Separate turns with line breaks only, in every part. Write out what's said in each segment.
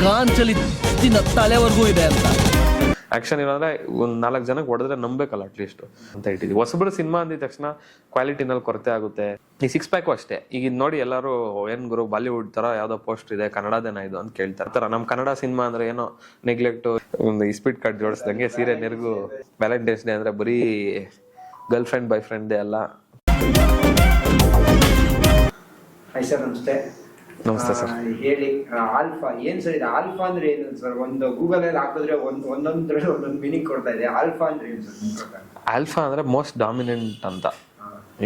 ಗಾಂಚಲಿ ತಲೆವರೆಗೂ ಇದೆ ಅಂತ.
ಆಕ್ಷನ್ ಇರೋದ್ರೆ ಒಂದ್ 4 ಜನಕ್ಕೆ ಹೊಡೆದ್ರೆ ನಂಬೇಕಲ್ಲ ಅಟ್ಲೀಸ್ಟ್ ಅಂತ ಇಟ್ಟಿದ್ವಿ. ಹೊಸಬ್ರು ಸಿನಿಮಾ ಅಂದಿದ ತಕ್ಷಣ ಕ್ವಾಲಿಟಿನಲ್ಲಿ ಕೊರತೆ ಆಗುತ್ತೆ. ಈ 6 ಪ್ಯಾಕು ಅಷ್ಟೇ. ಈಗ ನೋಡಿ ಎಲ್ಲರೂ ಏನ್ ಗುರು ಬಾಲಿವುಡ್ ತರ ಯಾವ್ದೋ ಪೋಸ್ಟ್ ಇದೆ ಕನ್ನಡದೇನ ಇದು ಅಂತ ಕೇಳ್ತಾರೆ. ನಮ್ ಕನ್ನಡ ಸಿನಿಮಾ ಅಂದ್ರೆ ಏನೋ ನೆಗ್ಲೆಕ್ಟ್, ಒಂದು ಇಸ್ಪಿಟ್ ಕಾರ್ಡ್ ಜೋಡಿಸ್ದಂಗೆ ಸೀರೆ ನೆರಗು, ವ್ಯಾಲೆಂಟೈನ್ಸ್ ಡೇ ಅಂದ್ರೆ ಬರೀ girlfriend boyfriend day ಅಲ್ಲ.
ಹಾಯ್ ಸರ್, ನಮಸ್ತೆ.
ನಮಸ್ತೆ ಸರ್.
ಹೇಳಿ, ಆಲ್ಫಾ ಏನ್ ಸರ್ ಇದು? ಆಲ್ಫಾ ಅಂದ್ರೆ ಏನು ಸರ್? ಒಂದು ಗೂಗಲ್ ಅಲ್ಲಿ ಹಾಕಿದ್ರೆ ಒಂದೊಂದ್ರಲ್ಲಿ ಒಂದೊಂದು ಮೀನಿಂಗ್ ಕೊಡ್ತಾ ಇದೆ. ಆಲ್ಫಾ ಅಂದ್ರೆ ಏನು ಸರ್?
ಆಲ್ಫಾ ಅಂದ್ರೆ ಮೋಸ್ಟ್ ಡಾಮಿನೆಂಟ್ ಅಂತ.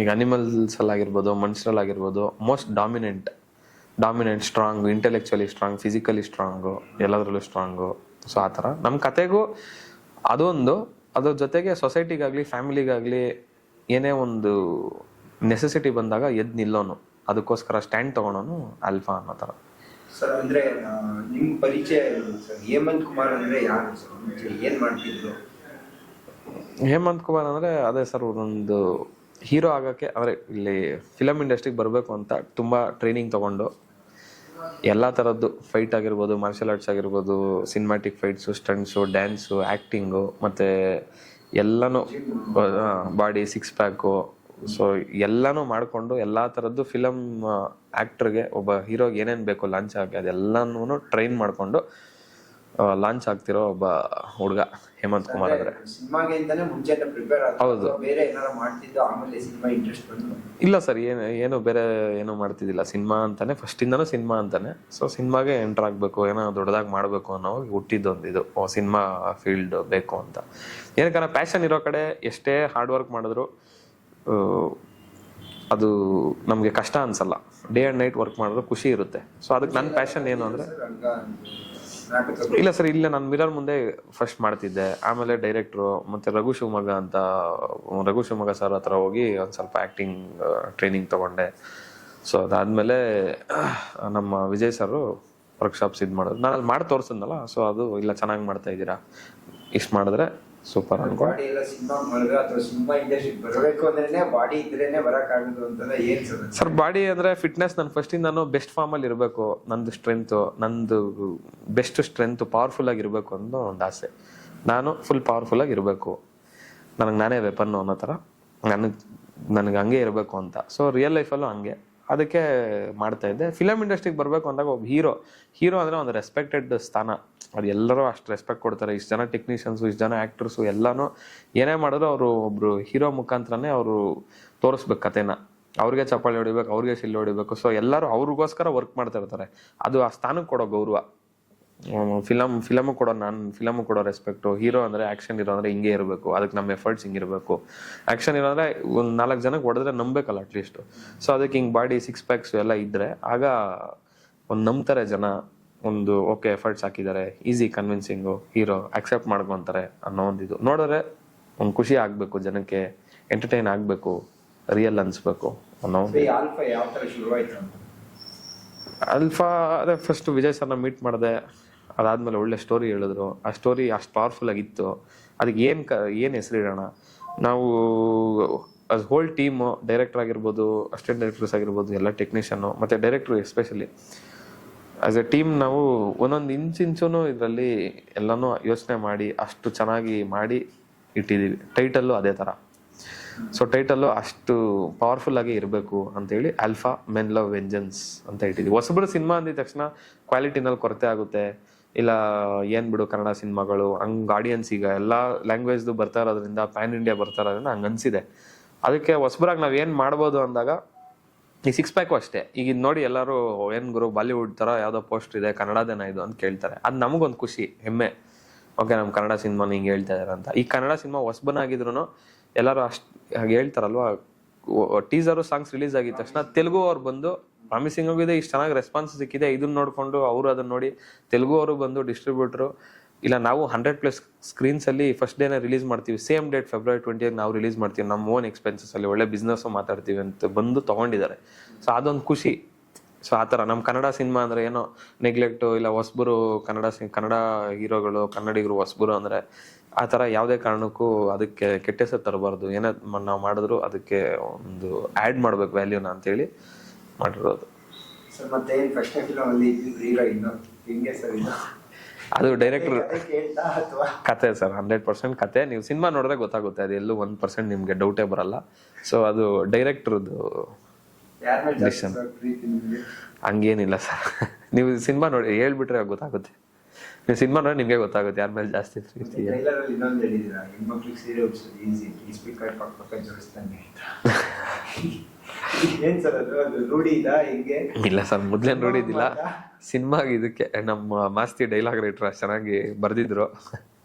ಈಗ ಅನಿಮಲ್ಸ್ ಅಲ್ಲಾಗಿರ್ಬೋದು, ಮನುಷ್ಯರಲ್ಲಾಗಿರ್ಬೋದು, most dominant, strong, intellectually strong, physically strong, ಎಲ್ಲದರಲ್ಲೂ ಸ್ಟ್ರಾಂಗು. ಸೊ ಆ ಥರ ನಮ್ಮ ಕತೆಗೂ ಅದೊಂದು, ಅದ್ರ ಜೊತೆಗೆ ಸೊಸೈಟಿಗಾಗಲಿ ಫ್ಯಾಮಿಲಿಗಾಗಲಿ ಏನೇ ಒಂದು ನೆಸೆಸಿಟಿ ಬಂದಾಗ ಎದ್ದು ನಿಲ್ಲೋನು, ಅದಕ್ಕೋಸ್ಕರ ಸ್ಟ್ಯಾಂಡ್ ತಗೊಳೋನು ಆಲ್ಫಾ ಅನ್ನೋ ಥರ.
ಸರ್ ಅಂದ್ರೆ ನಿಮ್ಮ ಪರಿಚಯ ಸರ್, ಹೇಮಂತ್ ಕುಮಾರ್ ಅಂದ್ರೆ ಯಾರು ಸರ್? ಏನ್ ಮಾಡ್ತಿದ್ರು?
ಹೇಮಂತ್ ಕುಮಾರ್ ಅಂದ್ರೆ ಅದೇ ಸರ್, ಒಂದು ಹೀರೋ ಆಗಕ್ಕೆ ಅಂದ್ರೆ ಇಲ್ಲಿ ಫಿಲಮ್ ಇಂಡಸ್ಟ್ರಿಗೆ ಬರಬೇಕು ಅಂತ ತುಂಬಾ ಟ್ರೈನಿಂಗ್ ತಗೊಂಡು ಎಲ್ಲ ಥರದ್ದು ಫೈಟ್ ಆಗಿರ್ಬೋದು, ಮಾರ್ಷಲ್ ಆರ್ಟ್ಸ್ ಆಗಿರ್ಬೋದು, cinematic fights, stunts, dance, acting, ಮತ್ತು ಎಲ್ಲನೂ ಬಾಡಿ 6 ಪ್ಯಾಕು, ಸೊ ಎಲ್ಲನೂ ಮಾಡಿಕೊಂಡು ಎಲ್ಲ ಥರದ್ದು ಫಿಲಮ್ ಆ್ಯಕ್ಟ್ರಿಗೆ, ಒಬ್ಬ ಹೀರೋಗೆ ಏನೇನು ಬೇಕು ಲಾಂಚ್ ಆಗಿ ಅದೆಲ್ಲನೂ ಟ್ರೈನ್ ಮಾಡಿಕೊಂಡು ಲಾಂಚ್ ಆಗ್ತಿರೋ ಒಬ್ಬ ಹುಡುಗ ಹೇಮಂತ್ ಕುಮಾರ್ ಆದರೆ.
ಸಿನಿಮಾಗೆ ಅಂತಾನೆ ಮುಂಚೆನೇ ಪ್ರಿಪೇರ್ ಆದ?
ಹೌದು.
ಬೇರೆ ಏನಾರ ಮಾಡ್ತಿದ್ದು ಆಮೇಲೆ ಸಿನಿಮಾ ಇಂಟ್ರೆಸ್ಟ್ ಬಂತು?
ಇಲ್ಲ ಸರ್, ಏನು ಬೇರೆ ಏನೂ ಮಾಡ್ತಿದ್ದಿಲ್ಲ. ಸಿನಿಮಾ ಅಂತಾನೆ ಫಸ್ಟಿಂದನೂ ಸಿನಿಮಾ ಅಂತಾನೆ. ಸೊ ಸಿನಿಮಾಗೆ ಎಂಟರ್ ಆಗಬೇಕು, ಏನೋ ದೊಡ್ಡದಾಗಿ ಮಾಡಬೇಕು ಅನ್ನೋ ಹುಟ್ಟಿದ್ದೊಂದು ಇದು ಸಿನಿಮಾ ಫೀಲ್ಡ್ ಬೇಕು ಅಂತ. ಏನಕ್ಕೆ ಪ್ಯಾಷನ್ ಇರೋ ಕಡೆ ಎಷ್ಟೇ ಹಾರ್ಡ್ ವರ್ಕ್ ಮಾಡಿದ್ರು ಅದು ನಮಗೆ ಕಷ್ಟ ಅನ್ಸಲ್ಲ. ಡೇ ಆ್ಯಂಡ್ ನೈಟ್ ವರ್ಕ್ ಮಾಡಿದ್ರು ಖುಷಿ ಇರುತ್ತೆ. ಸೊ ಅದಕ್ಕೆ ನನ್ನ ಪ್ಯಾಷನ್ ಏನು ಅಂದರೆ, ಇಲ್ಲ ಸರ್, ಇಲ್ಲೇ ನಾನು ಮಿರರ್ ಮುಂದೆ ಫಸ್ಟ್ ಮಾಡ್ತಿದ್ದೆ. ಆಮೇಲೆ ಡೈರೆಕ್ಟ್ರು ಮತ್ತು ರಘು ಶಿವಮೊಗ್ಗ ಸರ್ ಹತ್ರ ಹೋಗಿ ಒಂದು ಸ್ವಲ್ಪ ಆ್ಯಕ್ಟಿಂಗ್ ಟ್ರೈನಿಂಗ್ ತೊಗೊಂಡೆ. ಸೊ ಅದಾದಮೇಲೆ ನಮ್ಮ ವಿಜಯ್ ಸರು ವರ್ಕ್ಶಾಪ್ಸ್ ಇದು ಮಾಡಿದ್ರು. ನಾನು ಅಲ್ಲಿ ಮಾಡಿ ತೋರಿಸಿದ್ನಲ್ಲ, ಸೊ ಅದು ಇಲ್ಲ ಚೆನ್ನಾಗಿ ಮಾಡ್ತಾ ಇದ್ದೀರಾ, ಇಷ್ಟು ಮಾಡಿದ್ರೆ ಸೂಪರ್ ಅನ್ಕೊಂಡು.
ಬಾಡಿ ಎಲ್ಲ ಸಿನಿಮಾ ಮಾಡಿದ್ರೆ ಅಥವಾ ಸಿನಿಮಾ ಇಂಡಸ್ಟ್ರಿಗೆ ಬರಬೇಕು ಅಂದ್ರೆ ಬಾಡಿ ಇದ್ರೇನೆ ಬರಕ್ಕಾಗೋದು ಅಂತಂದ್ರೆ ಏನ್
ಸರ್? ಬಾಡಿ ಅಂದ್ರೆ ಫಿಟ್ನೆಸ್. ನಾನು ಫಸ್ಟಿಂದ ಬೆಸ್ಟ್ ಫಾರ್ಮಲ್ಲಿ ಇರಬೇಕು, ನಂದು ಬೆಸ್ಟ್ ಸ್ಟ್ರೆಂತ್ ಪವರ್ಫುಲ್ ಆಗಿರ್ಬೇಕು ಅನ್ನೋ ಒಂದು ಆಸೆ. ನಾನು ಫುಲ್ ಪವರ್ಫುಲ್ ಆಗಿರ್ಬೇಕು, ನನಗೆ ನಾನೇ ವೆಪನ್ನು ಅನ್ನೋ ಥರ ನನಗೆ ಹಂಗೆ ಇರಬೇಕು ಅಂತ. ಸೊ ರಿಯಲ್ ಲೈಫಲ್ಲೂ ಹಂಗೆ, ಅದಕ್ಕೆ ಮಾಡ್ತಾ ಇದ್ದೆ. ಫಿಲಮ್ ಇಂಡಸ್ಟ್ರಿಗೆ ಬರಬೇಕು ಅಂದಾಗ ಒಬ್ಬ ಹೀರೋ ಅಂದರೆ ಒಂದು ರೆಸ್ಪೆಕ್ಟೆಡ್ ಸ್ಥಾನ. ಅದು ಎಲ್ಲರೂ ಅಷ್ಟು ರೆಸ್ಪೆಕ್ಟ್ ಕೊಡ್ತಾರೆ. ಇಷ್ಟು ಜನ ಟೆಕ್ನಿಷಿಯನ್ಸು, ಇಷ್ಟು ಜನ ಆ್ಯಕ್ಟರ್ಸು ಎಲ್ಲನೂ ಏನೇ ಮಾಡಿದ್ರು ಅವರು ಒಬ್ಬರು ಹೀರೋ ಮುಖಾಂತರನೇ ಅವರು ತೋರಿಸ್ಬೇಕು ಕಥೆನ. ಅವ್ರಿಗೆ ಚಪ್ಪಾಳೆ ಹೊಡಿಬೇಕು, ಅವ್ರಿಗೆ ಶಿಲ್ಲು ಹೊಡಿಬೇಕು. ಸೊ ಎಲ್ಲರೂ ಅವ್ರಿಗೋಸ್ಕರ ವರ್ಕ್ ಮಾಡ್ತಾ ಇರ್ತಾರೆ. ಅದು ಆ ಸ್ಥಾನಕ್ಕೆ ಕೊಡೋ ಗೌರವ. ಫಿಲಮ್ ಕೊಡೋ ರೆಸ್ಪೆಕ್ಟು. ಹೀರೋ ಅಂದರೆ ಆ್ಯಕ್ಷನ್ ಇರೋ ಅಂದರೆ ಹಿಂಗೆ ಇರಬೇಕು, ಅದಕ್ಕೆ ನಮ್ಮ ಎಫರ್ಟ್ಸ್ ಹಿಂಗಿರಬೇಕು. ಆ್ಯಕ್ಷನ್ ಇರೋ ಅಂದರೆ ಒಂದು 4 ಜನಕ್ಕೆ ಹೊಡೆದ್ರೆ ನಂಬೇಕಲ್ಲ ಅಟ್ಲೀಸ್ಟು. ಸೊ ಅದಕ್ಕೆ ಹಿಂಗೆ ಬಾಡಿ 6 ಪ್ಯಾಕ್ಸು ಎಲ್ಲ ಇದ್ದರೆ ಆಗ ಒಂದು ನಂಬ್ತಾರೆ ಜನ. ಒಂದು ಓಕೆ ಎಫರ್ಟ್ಸ್ ಹಾಕಿದ್ದಾರೆ, ಈಸಿ ಕನ್ವಿನ್ಸಿಂಗು, ಹೀರೋ ಅಕ್ಸೆಪ್ಟ್ ಮಾಡ್ಕೊತಾರೆ ಅನ್ನೋ ಒಂದು ಇದು ನೋಡಿದ್ರೆ ಒಂದು ಖುಷಿ ಆಗಬೇಕು, ಜನಕ್ಕೆ ಎಂಟರ್ಟೈನ್ ಆಗಬೇಕು, ರಿಯಲ್ ಅನಿಸ್ಬೇಕು ಅನ್ನೋ. ಆಲ್ಫಾ ಅದೇ ಫಸ್ಟ್ ವಿಜಯ್ ಸರ್ನ ಮೀಟ್ ಮಾಡಿದೆ. ಅದಾದಮೇಲೆ ಒಳ್ಳೆ ಸ್ಟೋರಿ ಹೇಳಿದ್ರು. ಆ ಸ್ಟೋರಿ ಅಷ್ಟು ಪವರ್ಫುಲ್ ಆಗಿತ್ತು. ಅದಕ್ಕೆ ಏನು ಹೆಸರು ಇಡೋಣ ನಾವು, ಅದು ಹೋಲ್ ಟೀಮು, ಡೈರೆಕ್ಟರ್ ಆಗಿರ್ಬೋದು, ಅಸಿಸ್ಟೆಂಟ್ ಡೈರೆಕ್ಟರ್ಸ್ ಆಗಿರ್ಬೋದು, ಎಲ್ಲ ಟೆಕ್ನಿಷಿಯನ್ನು ಮತ್ತು ಡೈರೆಕ್ಟ್ರು ಎಸ್ಪೆಷಲಿ ಆಸ್ ಎ ಟೀಮ್ ನಾವು ಒಂದೊಂದು ಇಂಚು ಇದರಲ್ಲಿ ಎಲ್ಲನೂ ಯೋಚನೆ ಮಾಡಿ ಅಷ್ಟು ಚೆನ್ನಾಗಿ ಮಾಡಿ ಇಟ್ಟಿದ್ದೀವಿ. ಟೈಟಲ್ಲು ಅದೇ ಥರ. ಸೊ ಟೈಟಲ್ಲು ಅಷ್ಟು ಪವರ್ಫುಲ್ ಆಗಿ ಇರಬೇಕು ಅಂತೇಳಿ ಆಲ್ಫಾ ಮೆನ್ ಲವ್ ವೆಂಜನ್ಸ್ ಅಂತ ಇಟ್ಟಿದ್ದೀವಿ. ಹೊಸಬ್ರು ಸಿನಿಮಾ ಅಂದಿದ ತಕ್ಷಣ ಕ್ವಾಲಿಟಿನಲ್ಲಿ ಕೊರತೆ ಆಗುತ್ತೆ. ಇಲ್ಲ ಏನು ಬಿಡು ಕನ್ನಡ ಸಿನಿಮಾಗಳು ಹಂಗೆ ಆಡಿಯನ್ಸ್ ಈಗ ಎಲ್ಲ ಲ್ಯಾಂಗ್ವೇಜ್ದು ಬರ್ತಾ ಇರೋದ್ರಿಂದ, ಪ್ಯಾನ್ ಇಂಡಿಯಾ ಬರ್ತಾ ಇರೋದ್ರಿಂದ ಹಂಗೆ ಅನಿಸಿದೆ. ಅದಕ್ಕೆ ಹೊಸಬ್ರಾಗಿ ನಾವು ಏನು ಮಾಡ್ಬೋದು ಅಂದಾಗ ಈ 6 ಪ್ಯಾಕು ಅಷ್ಟೇ. ಈಗ ನೋಡಿ ಎಲ್ಲರೂ ಏನು ಗುರು ಬಾಲಿವುಡ್ ಥರ ಯಾವುದೋ ಪೋಸ್ಟ್ ಇದೆ ಕನ್ನಡದೇನ ಇದು ಅಂತ ಕೇಳ್ತಾರೆ. ಅದು ನಮಗೊಂದು ಖುಷಿ, ಹೆಮ್ಮೆ. ಓಕೆ, ನಮ್ಮ ಕನ್ನಡ ಸಿನಿಮಾನ ಹಿಂಗೆ ಹೇಳ್ತಾ ಇದ್ದಾರೆ ಅಂತ. ಈ ಕನ್ನಡ ಸಿನಿಮಾ ಹೊಸಬನಾಗಿದ್ರು ಎಲ್ಲರೂ ಅಷ್ಟು ಹಾಗೆ ಹೇಳ್ತಾರಲ್ವ. ಟೀಸರು ಸಾಂಗ್ಸ್ ರಿಲೀಸ್ ಆಗಿದ ತಕ್ಷಣ ತೆಲುಗು ಅವ್ರು ಬಂದು ಪ್ರಾಮಿಸಿಂಗ್ ಆಗಿದೆ, ಇಷ್ಟು ಚೆನ್ನಾಗಿ ರೆಸ್ಪಾನ್ಸ್ ಸಿಕ್ಕಿದೆ, ಇದನ್ನ ನೋಡಿಕೊಂಡು ಅವರು ಅದನ್ನ ನೋಡಿ ತೆಲುಗು ಅವರು ಬಂದು ಡಿಸ್ಟ್ರಿಬ್ಯೂಟ್ರು, ಇಲ್ಲ ನಾವು 100+ ಸ್ಕ್ರೀನ್ಸಲ್ಲಿ ಫಸ್ಟ್ ಡೇನೇ ರಿಲೀಸ್ ಮಾಡ್ತೀವಿ, ಸೇಮ್ ಡೇಟ್ February 20 ನಾವು ರಿಲೀಸ್ ಮಾಡ್ತೀವಿ, ನಮ್ಮ ಓನ್ ಎಕ್ಸ್ಪೆನ್ಸಸ್ಸಲ್ಲಿ ಒಳ್ಳೆ ಬಿಸ್ನೆಸ್ಸು ಮಾತಾಡ್ತೀವಿ ಅಂತ ಬಂದು ತೊಗೊಂಡಿದ್ದಾರೆ. ಸೊ ಅದೊಂದು ಖುಷಿ. ಸೊ ಆ ಥರ ನಮ್ಮ ಕನ್ನಡ ಸಿನಿಮಾ ಅಂದರೆ ಏನೋ ನೆಗ್ಲೆಕ್ಟು, ಇಲ್ಲ ಹೊಸಬರು ಕನ್ನಡ ಹೀರೋಗಳು, ಕನ್ನಡಿಗರು ಹೊಸಬರು ಅಂದರೆ ಆ ಥರ ಯಾವುದೇ ಕಾರಣಕ್ಕೂ ಅದಕ್ಕೆ ಕೆಟ್ಟ ಹೆಸರು ತರಬಾರ್ದು. ಏನೇ ನಾವು ಮಾಡಿದ್ರು ಅದಕ್ಕೆ ಒಂದು ಆ್ಯಡ್ ಮಾಡಬೇಕು ವ್ಯಾಲ್ಯೂನ ಅಂತೇಳಿ ಮಾಡಿರೋದು.
ಸರ್ ಮತ್ತೆ ಫಸ್ಟ್ ಫಿಲಮಲ್ಲಿ ಹೀರೋಯಿನ್ ಹೆಂಗೆ ಸರ್ ಇದು?
ಅದು ಡೈರೆಕ್ಟರ್
ಕತೆ ಕೇಳ್ತಾ ಅಥವಾ
ಕತೆ ಸರ್, 100% ಕತೆ. ನೀವು ಸಿನಿಮಾ ನೋಡಿದ್ರೆ ಗೊತ್ತಾಗುತ್ತೆ, ಅದು ಎಲ್ಲೂ 1% ನಿಮ್ಗೆ ಡೌಟೇ ಬರಲ್ಲ. ಸೊ ಅದು ಡೈರೆಕ್ಟರ್ದು
ಯಾರ ಮೇಲೆ ಜಾಸ್ತಿ ಸರ್ ಪ್ರೀತಿ ನಿಮ್ಗೆ?
ಹಂಗೇನಿಲ್ಲ ಸರ್. ನೀವು ಸಿನಿಮಾ ನೋಡಿ ಹೇಳ್ಬಿಟ್ರೆ ಗೊತ್ತಾಗುತ್ತೆ. ನೀವು ಸಿನಿಮಾ ನೋಡಿ ನಿಮ್ಗೆ ಗೊತ್ತಾಗುತ್ತೆ ಯಾರ ಮೇಲೆ ಜಾಸ್ತಿ ಪ್ರೀತಿ.
ಟ್ರೈಲರ್ ಅಲ್ಲಿ ಇನ್ನೊಂದು ಹೇಳಿದೀರಾ, ಹೆಣ್ಮಕ್ಳಿಗೆ ಸೀರೆ ಉಡ್ಸೋದು ಈಸಿ, ಈ ಸ್ಪೀಕರ್ ಪಕ್ಕ ಜೋಡಿಸ್ದಂಗೆ ಅಂತ. ಏನ್ ಸರ್ ಅದು ರೂಢಿ ಇದಾ ಹೆಂಗೆ?
ಇಲ್ಲ ಸರ್, ಮೊದ್ಲೇನ್ ನೋಡಿದ್ದಿಲ್ಲ. ಸಿನಿಮಾಗೆ ಇದಕ್ಕೆ ನಮ್ಮ ಮಾಸ್ತಿ ಡೈಲಾಗ್ ರೈಟರ್ ಚೆನ್ನಾಗಿ ಬರ್ದಿದ್ರು.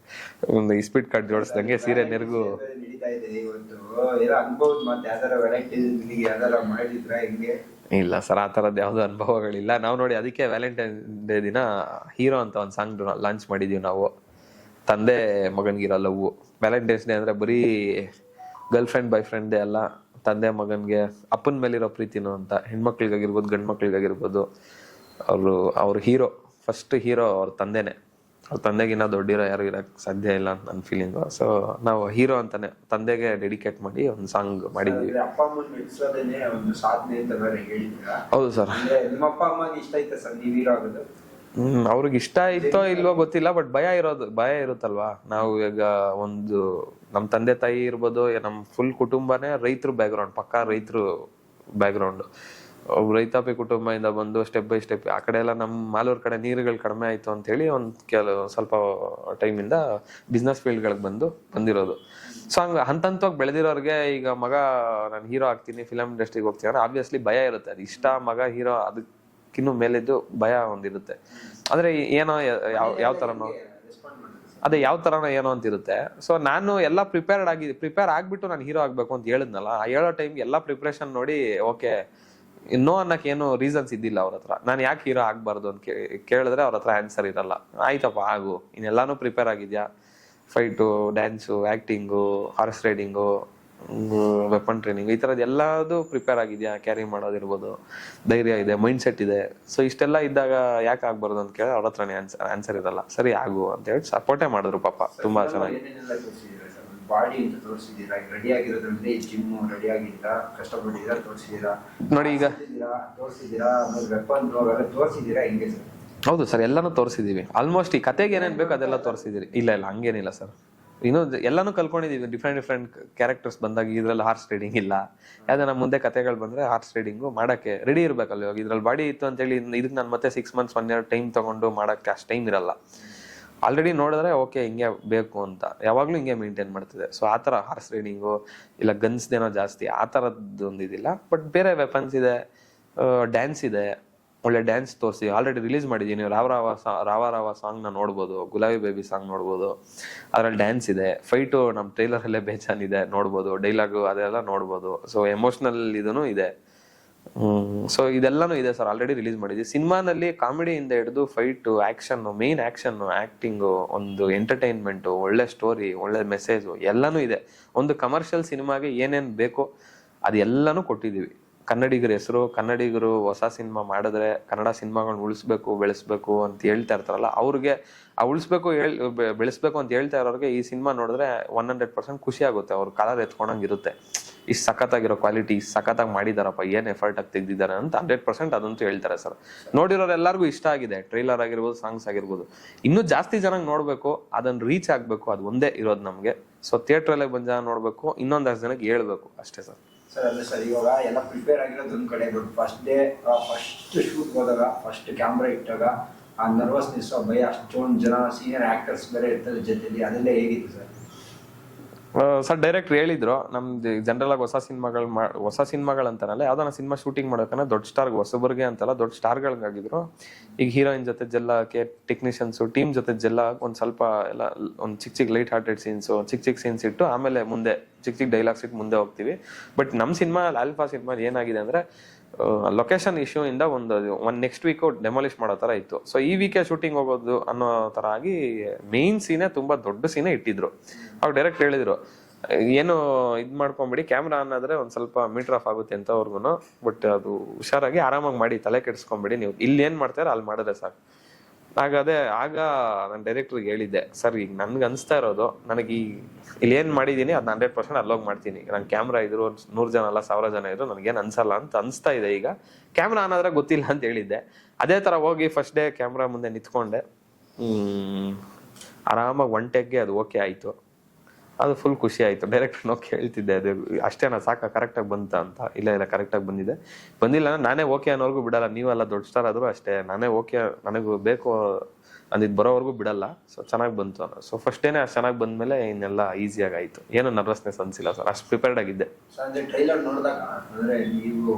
ಒಂದು ಸ್ಪೀಡ್ ಕಾರ್ಡ್ ಜೋಡಿಸ್ದಂಗೆ ಸೀರೆ ನೆರಗು
ನಡೀತಾ ಇದೆ ಇವತ್ತು. ಏನೋ ಅನ್ಬೋದು, ಮತ್ತೆ ಯಾವ್ದಾರ ವೆರೈಟಿ ಯಾವ್ದಾರ ಮಾಡಿದ್ರ ಹೆಂಗೆ?
ಇಲ್ಲ ಸರ್, ಆ ಥರದ್ದು ಯಾವುದೋ ಅನುಭವಗಳಿಲ್ಲ. ನಾವು ನೋಡಿ ಅದಕ್ಕೆ ವ್ಯಾಲೆಂಟೈನ್ ಡೇ ದಿನ ಹೀರೋ ಅಂತ ಒಂದು ಸಾಂಗ್ ಲಾಂಚ್ ಮಾಡಿದೀವಿ ನಾವು. ತಂದೆ ಮಗನ್ಗಿರೋ ಲವ್. ವ್ಯಾಲೆಂಟೈನ್ಸ್ ಡೇ ಅಂದ್ರೆ ಬರೀ ಗರ್ಲ್ ಫ್ರೆಂಡ್ ಬಾಯ್ ಫ್ರೆಂಡ್ ಅಲ್ಲ, ತಂದೆ ಮಗನ್ಗೆ ಅಪ್ಪನ ಮೇಲಿರೋ ಪ್ರೀತಿನೂ ಅಂತ. ಹೆಣ್ಮಕ್ಳಿಗಾಗಿರ್ಬೋದು ಗಂಡು ಮಕ್ಳಿಗಾಗಿರ್ಬೋದು, ಅವ್ರ ಹೀರೋ, ಫಸ್ಟ್ ಹೀರೋ ಅವ್ರ ತಂದೆನೆ. ಅವ್ರ ತಂದೆಗಿನ್ನ ದೊಡ್ಡಿರೋ ಯಾರು ಇರಕ್ ಸಾಧ್ಯ ಇಲ್ಲ ಅಂತ ನನ್ನ ಫೀಲಿಂಗು. ಸೊ ನಾವು ಹೀರೋ ಅಂತಾನೆ ತಂದೆಗೆ ಡೆಡಿಕೇಟ್ ಮಾಡಿ ಒಂದು ಸಾಂಗ್ ಮಾಡಿದ್ವಿ.
ಅಪ್ಪ ಅಮ್ಮನ ಮೆಚ್ಚಿಸೋದೇನೆ ಒಂದು ಸಾಧನೆ ಅಂತ ಬೇರೆ ಹೇಳಿದ್ರ?
ಹೌದು ಸರ್.
ನಿಮ್ಮ ಅಪ್ಪ ಅಮ್ಮಗೆ ಇಷ್ಟ ಆಯ್ತಾ ಸರ್ ನೀವ್ ಹೀರೋ ಆಗೋದು?
ಅವ್ರಿಗೆ ಇಷ್ಟ ಇತ್ತೋ ಇಲ್ವೋ ಗೊತ್ತಿಲ್ಲ, ಬಟ್ ಭಯ ಇರುತ್ತಲ್ವಾ. ನಾವು ಈಗ ಒಂದು ನಮ್ ತಂದೆ ತಾಯಿ ಇರ್ಬೋದು, ನಮ್ ಫುಲ್ ಕುಟುಂಬನೇ ರೈತರು ಬ್ಯಾಕ್ಗ್ರೌಂಡ್, ಪಕ್ಕಾ ರೈತರು ಬ್ಯಾಕ್ಗ್ರೌಂಡ್. ರೈತಾಪಿ ಕುಟುಂಬದಿಂದ ಬಂದು ಸ್ಟೆಪ್ ಬೈ ಸ್ಟೆಪ್ ಆ ಕಡೆ ಎಲ್ಲ ನಮ್ಮ ಮಾಲೂರ್ ಕಡೆ ನೀರುಗಳು ಕಡಿಮೆ ಆಯ್ತು ಅಂತ ಹೇಳಿ ಸ್ವಲ್ಪ ಟೈಮಿಂದ ಬಿಸ್ನೆಸ್ ಫೀಲ್ಡ್ಗಳಿಗೆ ಬಂದಿರೋದು. ಸೊ ಹಂತವಾಗಿ ಬೆಳೆದಿರೋರ್ಗೆ ಈಗ ಮಗ ನಾನು ಹೀರೋ ಆಗ್ತೀನಿ, ಫಿಲಮ್ ಇಂಡಸ್ಟ್ರಿಗೆ ಹೋಗ್ತೀನಿ ಅಂದ್ರೆ ಆಬ್ವಿಯಸ್ಲಿ ಭಯ ಇರುತ್ತೆ. ಅದು ಇಷ್ಟ ಮಗ ಹೀರೋ, ಅದಕ್ಕಿನ್ನೂ ಮೇಲಿದ್ದು ಭಯ ಒಂದಿರುತ್ತೆ. ಆದ್ರೆ ಏನೋ ಯಾವ ತರನೋ ಅದೇ ಯಾವ ತರನೋ ಏನೋ ಅಂತಿರುತ್ತೆ. ಸೊ ನಾನು ಎಲ್ಲ ಪ್ರಿಪೇರ್ ಆಗ್ಬಿಟ್ಟು ನಾನು ಹೀರೋ ಆಗ್ಬೇಕು ಅಂತ ಹೇಳಿದ್ನಲ್ಲ, ಆ ಹೇಳೋ ಟೈಮ್ಗೆ ಎಲ್ಲ ಪ್ರಿಪ್ರೇಷನ್ ನೋಡಿ ಓಕೆ ನೋ ಅನ್ನಕ್ಕೆ ಏನು ರೀಸನ್ಸ್ ಇದ್ದಿಲ್ಲ ಅವ್ರ ಹತ್ರ. ನಾನು ಯಾಕೆ ಹೀರೋ ಆಗ್ಬಾರ್ದು ಅಂತ ಕೇಳಿದ್ರೆ ಅವ್ರ ಹತ್ರ ಆನ್ಸರ್ ಇರಲ್ಲ. ಆಯ್ತಪ್ಪ ಆಗು, ಇನ್ನೆಲ್ಲಾನು ಪ್ರಿಪೇರ್ ಆಗಿದ್ಯಾ, fight, dance, acting, horse riding, weapon training, ಈ ಥರದ್ದು ಎಲ್ಲದೂ ಪ್ರಿಪೇರ್ ಆಗಿದ್ಯಾ, ಕ್ಯಾರಿ ಮಾಡೋದಿರ್ಬೋದು, ಧೈರ್ಯ ಇದೆ, ಮೈಂಡ್ ಸೆಟ್ ಇದೆ. ಸೊ ಇಷ್ಟೆಲ್ಲ ಇದ್ದಾಗ ಯಾಕೆ ಆಗ್ಬಾರ್ದು ಅಂತ ಕೇಳಿದ್ರೆ ಅವ್ರ ಹತ್ರನೇ ಆನ್ಸರ್ ಇರಲ್ಲ. ಸರಿ ಆಗು ಅಂತ ಹೇಳಿ ಸಪೋರ್ಟೇ ಮಾಡಿದ್ರು ಪಾಪ, ತುಂಬಾ ಚೆನ್ನಾಗಿ.
ಬಾಡಿ ಅಂತ ತೋರಿಸಿದೀರಾ, ರೆಡಿ ಆಗಿರೋದ್ರಲ್ಲಿ ಜಿಮ್ ರೆಡಿ ಆಗಿದ್ದೀರಾ, ಕಷ್ಟಪಟ್ಟಿದ್ದೀರಾ, ತೋರಿಸಿದೀರಾ
ನೋಡಿ ಈಗ
ತೋರಿಸಿದೀರಾ, ವೆಪನ್ ತೋರಿಸಿದೀರಾ, ಹೆಂಗೆ ಸರ್?
ಹೌದು ಸರ್, ಎಲ್ಲಾನು ತೋರಿಸಿದೀವಿ. ಆಲ್ಮೋಸ್ಟ್ ಈ ಕತೆಗೆ ಏನೇನ್ ಬೇಕು ಅದೆಲ್ಲ ತೋರಿಸಿದಿರಿ. ಇಲ್ಲ ಹಂಗೇನಿಲ್ಲ ಸರ್, ಇನ್ನು ಎಲ್ಲಾನು ಕಲ್ಕೊಂಡಿದೀವಿ. ಡಿಫ್ರೆಂಟ್ ಕ್ಯಾರೆಕ್ಟರ್ಸ್ ಬಂದಾಗ ಇದ್ರಲ್ಲಿ ಹಾರ್ಸ್ ರೈಡಿಂಗ್ ಇಲ್ಲ, ಯಾವ್ದಾರ ಮುಂದೆ ಕತೆಗಳು ಬಂದ್ರೆ ಹಾರ್ಸ್ ರೈಡಿಂಗು ಮಾಡಕ್ಕೆ ರೆಡಿ ಇರ್ಬೇಕಲ್ಲ. ಇವಾಗ ಇದ್ರಲ್ಲಿ ಬಾಡಿ ಇತ್ತು ಅಂತ ಹೇಳಿ ಇದಕ್ಕೆ ನಾನು ಮತ್ತೆ 6 months 1 year ಟೈಮ್ ತಗೊಂಡು ಮಾಡಕ್ಕೆ ಅಷ್ಟು ಟೈಮ್ ಇರಲ್ಲ. ಆಲ್ರೆಡಿ ನೋಡಿದ್ರೆ ಓಕೆ ಹಿಂಗೆ ಬೇಕು ಅಂತ ಯಾವಾಗ್ಲೂ ಹಿಂಗೆ ಮೇಂಟೈನ್ ಮಾಡ್ತಿದೆ. ಸೊ ಆ ಥರ ಹಾರ್ಸ್ ರೈಡಿಂಗು ಇಲ್ಲ ಗನ್ಸ್ದೇನೋ ಜಾಸ್ತಿ ಆ ಥರದ್ದು ಒಂದು ಇದಿಲ್ಲ. ಬಟ್ ಬೇರೆ ವೆಪನ್ಸ್ ಇದೆ, ಡ್ಯಾನ್ಸ್ ಇದೆ, ಒಳ್ಳೆ ಡ್ಯಾನ್ಸ್ ತೋರಿಸಿ ಆಲ್ರೆಡಿ ರಿಲೀಸ್ ಮಾಡಿದ್ದೀನಿ. ರಾವ ಸಾಂಗ್ನ ನೋಡ್ಬೋದು, ಗುಲಾಬಿ ಬೇಬಿ ಸಾಂಗ್ ನೋಡ್ಬೋದು, ಅದ್ರಲ್ಲಿ ಡ್ಯಾನ್ಸ್ ಇದೆ, ಫೈಟು ನಮ್ಮ ಟ್ರೈಲರಲ್ಲೇ ಬೇಜಾನಿದೆ ನೋಡ್ಬೋದು, ಡೈಲಾಗು ಅದೆಲ್ಲ ನೋಡ್ಬೋದು. ಸೊ ಎಮೋಷ್ನಲ್ ಇದೂ ಇದೆ. ಸೊ ಇದೆಲ್ಲಾನು ಇದೆ ಸರ್, ಆಲ್ರೆಡಿ ರಿಲೀಸ್ ಮಾಡಿದ್ವಿ. ಸಿನಿಮಾನಲ್ಲಿ ಕಾಮಿಡಿಯಿಂದ ಹಿಡಿದು fight, action, main action, acting, ಒಂದು ಎಂಟರ್ಟೈನ್ಮೆಂಟು, ಒಳ್ಳೆ ಸ್ಟೋರಿ, ಒಳ್ಳೆ ಮೆಸೇಜು ಎಲ್ಲಾನು ಇದೆ. ಒಂದು ಕಮರ್ಷಿಯಲ್ ಸಿನಿಮಾಗೆ ಏನೇನು ಬೇಕೋ ಅದೆಲ್ಲಾನು ಕೊಟ್ಟಿದ್ದೀವಿ. ಕನ್ನಡಿಗರ ಹೆಸರು, ಕನ್ನಡಿಗರು ಹೊಸ ಸಿನಿಮಾ ಮಾಡಿದ್ರೆ ಕನ್ನಡ ಸಿನಿಮಾಗಳನ್ನ ಉಳಿಸ್ಬೇಕು, ಬೆಳೆಸ್ಬೇಕು ಅಂತ ಹೇಳ್ತಾ ಇರ್ತಾರಲ್ಲ, ಅವ್ರಿಗೆ ಆ ಉಳಿಸ್ಬೇಕು ಬೆಳೆಸ್ಬೇಕು ಅಂತ ಹೇಳ್ತಾ ಇರೋರಿಗೆ ಈ ಸಿನಿಮಾ ನೋಡಿದ್ರೆ 100% ಖುಷಿ ಆಗುತ್ತೆ. ಅವ್ರ ಕಲರ್ ಎತ್ಕೊಂಡಂಗಿರುತ್ತೆ. ಇಷ್ಟು ಸಖತ್ತಾಗಿರೋ ಕ್ವಾಲಿಟಿ, ಸಖತ್ತಾಗಿ ಮಾಡಿದಾರಪ್ಪ, ಏನ್ ಎಫರ್ಟ್ ಆಗಿ ತೆಗ್ದಿದ್ದಾರೆ ಅಂತ 100% ಅದಂತೂ ಹೇಳ್ತಾರೆ ಸರ್. ನೋಡಿರೋರು ಎಲ್ಲರಿಗೂ ಇಷ್ಟ ಆಗಿದೆ, ಟ್ರೈಲರ್ ಆಗಿರ್ಬೋದು, ಸಾಂಗ್ಸ್ ಆಗಿರ್ಬೋದು. ಇನ್ನೂ ಜಾಸ್ತಿ ಜನಕ್ಕೆ ನೋಡ್ಬೇಕು, ಅದನ್ನ ರೀಚ್ ಆಗ್ಬೇಕು, ಅದು ಒಂದೇ ಇರೋದು ನಮ್ಗೆ. ಸೊ ಥಿಯೇಟ್ರಲ್ಲೇ ಬಂದ ಜನ ನೋಡ್ಬೇಕು, ಇನ್ನೊಂದಷ್ಟು ಜನಕ್ಕೆ ಹೇಳ್ಬೇಕು ಅಷ್ಟೇ ಸರ್.
ಸರ್ ಅದೇ ಸರ್, ಇವಾಗ ಎಲ್ಲ ಪ್ರಿಪೇರ್ ಆಗಿರೋದು ಒಂದ್ ಕಡೆ, ಫಸ್ಟ್ ಶೂಟ್ ಹೋದಾಗ, ಫಸ್ಟ್ ಕ್ಯಾಮ್ರಾ ಇಟ್ಟಾಗ ಆ ನರ್ವಸ್ನೆಸ್, ಭಯ, ಅಷ್ಟೊಂದು ಜನ ಸೀನಿಯರ್ ಆಕ್ಟರ್ಸ್ ಬೇರೆ ಇರ್ತಾರೆ ಜೊತೆಲಿ, ಅದೆಲ್ಲ ಹೇಗಿತ್ತು ಸರ್?
ಸರ್ ಡೈರೆಕ್ಟರ್ ಹೇಳಿದ್ರು, ನಮ್ದು ಜನರಲ್ ಆಗಿ ಹೊಸ ಸಿನಿಮಾಗಳು ಅಂತಾನಲ್ಲ, ಯಾವ್ದಾನ ಸಿನಿಮಾ ಶೂಟಿಂಗ್ ಮಾಡೋಕನ್ನ ದೊಡ್ಡ ಸ್ಟಾರ್ಗೆ, ಹೊಸಬರಿಗೆ ಅಂತಲ್ಲ ದೊಡ್ಡ ಸ್ಟಾರ್ಗಳಿಗಾಗಿದ್ರು. ಈಗ ಹೀರೋಯಿನ್ ಜೊತೆ ಜೆಲ್ಲಾಕೆ, ಟೆಕ್ನಿಷಿಯನ್ಸು ಟೀಮ್ ಜೊತೆ ಜೆಲ್ಲ ಒಂದ್ ಸ್ವಲ್ಪ ಎಲ್ಲ ಒಂದು ಚಿಕ್ಕ ಲೈಟ್ ಹಾರ್ಟೆಡ್ ಸೀನ್ಸು, ಚಿಕ್ಕ ಸೀನ್ಸ್ ಇಟ್ಟು ಆಮೇಲೆ ಮುಂದೆ ಚಿಕ್ಕ ಡೈಲಾಗ್ಸ್ ಇಟ್ಟು ಮುಂದೆ ಹೋಗ್ತೀವಿ. ಬಟ್ ನಮ್ಮ ಸಿನಿಮಾ ಆಲ್ಫಾ ಸಿನಿಮಾ ಏನಾಗಿದೆ ಅಂದ್ರೆ ಲೊಕೇಶನ್ ಇಶ್ಯೂ ಇಂದ ಒಂದು ನೆಕ್ಸ್ಟ್ ವೀಕ್ ಡೆಮಾಲಿಷ್ ಮಾಡೋ ತರ ಇತ್ತು. ಸೊ ಈ ವೀಕೆ ಶೂಟಿಂಗ್ ಹೋಗೋದು ಅನ್ನೋ ತರ ಆಗಿ ಮೇನ್ ಸೀನೇ ತುಂಬಾ ದೊಡ್ಡ ಸೀನೇ ಇಟ್ಟಿದ್ರು. ಅವ್ರು ಡೈರೆಕ್ಟ್ ಹೇಳಿದ್ರು, ಏನು ಇದ್ ಮಾಡ್ಕೊಂಬಿಡಿ, ಕ್ಯಾಮ್ರಾ ಆನ್ ಆದ್ರೆ ಒಂದ್ ಸ್ವಲ್ಪ ಮೀಟರ್ ಆಫ್ ಆಗುತ್ತೆ ಅಂತ ಅವ್ರಿಗೂ. ಬಟ್ ಅದು ಹುಷಾರಾಗಿ ಆರಾಮಾಗಿ ಮಾಡಿ, ತಲೆ ಕೆಡಿಸ್ಕೊಂಬಿಡಿ, ನೀವು ಇಲ್ಲಿ ಏನ್ ಮಾಡ್ತಾರ ಅಲ್ಲಿ ಮಾಡಿದ್ರೆ ಸಾಕು. ಆಗ ನಾನು ಡೈರೆಕ್ಟರ್ಗೆ ಹೇಳಿದ್ದೆ, ಸರ್ ಈಗ ನನ್ಗೆ ಅನ್ಸ್ತಾ ಇರೋದು, ನನಗೆ ಇಲ್ಲಿ ಏನ್ ಮಾಡಿದೀನಿ ಅದನ್ನ 100% ಅಲ್ಲೋಗಿ ಮಾಡ್ತೀನಿ. ನನ್ ಕ್ಯಾಮ್ರಾ ಇದ್ರು 100 ಜನ ಅಲ್ಲ 1000 ಜನ ಇದ್ರು ನನಗೇನು ಅನ್ಸಲ್ಲ ಅಂತ ಅನ್ಸ್ತಾ ಇದೆ. ಈಗ ಕ್ಯಾಮ್ರಾ ಆನ್ ಆದ್ರೆ ಗೊತ್ತಿಲ್ಲ ಅಂತ ಹೇಳಿದ್ದೆ. ಅದೇ ತರ ಹೋಗಿ ಫಸ್ಟ್ ಡೇ ಕ್ಯಾಮ್ರಾ ಮುಂದೆ ನಿಂತ್ಕೊಂಡೆ. ಆರಾಮಾಗಿ 1 ಟೇಕ್ಗೆ ಅದು ಓಕೆ ಆಯ್ತು. ಅದು ಫುಲ್ ಖುಷಿ ಆಯ್ತು. ಡೈರೆಕ್ಟರ್ ನಾವು ಕೇಳ್ತಿದ್ದೆ ಅದು ಅಷ್ಟೇನಾ ಸಾಕ ಕರೆಕ್ಟಾಗಿ ಬಂತ ಅಂತ. ಇಲ್ಲ ಕರೆಕ್ಟಾಗಿ ಬಂದಿದೆ. ಬಂದಿಲ್ಲ ನಾನೇ ಓಕೆ ಅನ್ನೋರ್ಗು ಬಿಡಲ್ಲ. ನೀವೆಲ್ಲ ದೊಡ್ಡ ಸ್ಟಾರ್ ಆದ್ರೂ ಅಷ್ಟೇ, ನಾನೇ ಓಕೆ ನನಗೂ ಬೇಕು ಅಂದಿದ್ ಬರೋವರೆಗೂ ಬಿಡಲ್ಲ. ಸೊ ಚೆನ್ನಾಗಿ ಬಂತು. ಸೊ ಫಸ್ಟ್ ಡೇನೆ ಅಷ್ಟು ಚೆನ್ನಾಗಿ ಬಂದ್ಮೇಲೆ ಇನ್ನೆಲ್ಲ ಈಸಿಯಾಗಿ ಆಯ್ತು. ಏನು ನರ್ವಸ್ನೆಸ್ ಅನ್ಸಿಲ್ಲ ಸರ್, ಅಷ್ಟು ಪ್ರಿಪೇರ್ಡ್ ಆಗಿದ್ದೆ.
ಅಂದ್ರೆ ಟ್ರೈಲರ್ ನೋಡಿದಾಗ ಅಂದ್ರೆ ನೀವು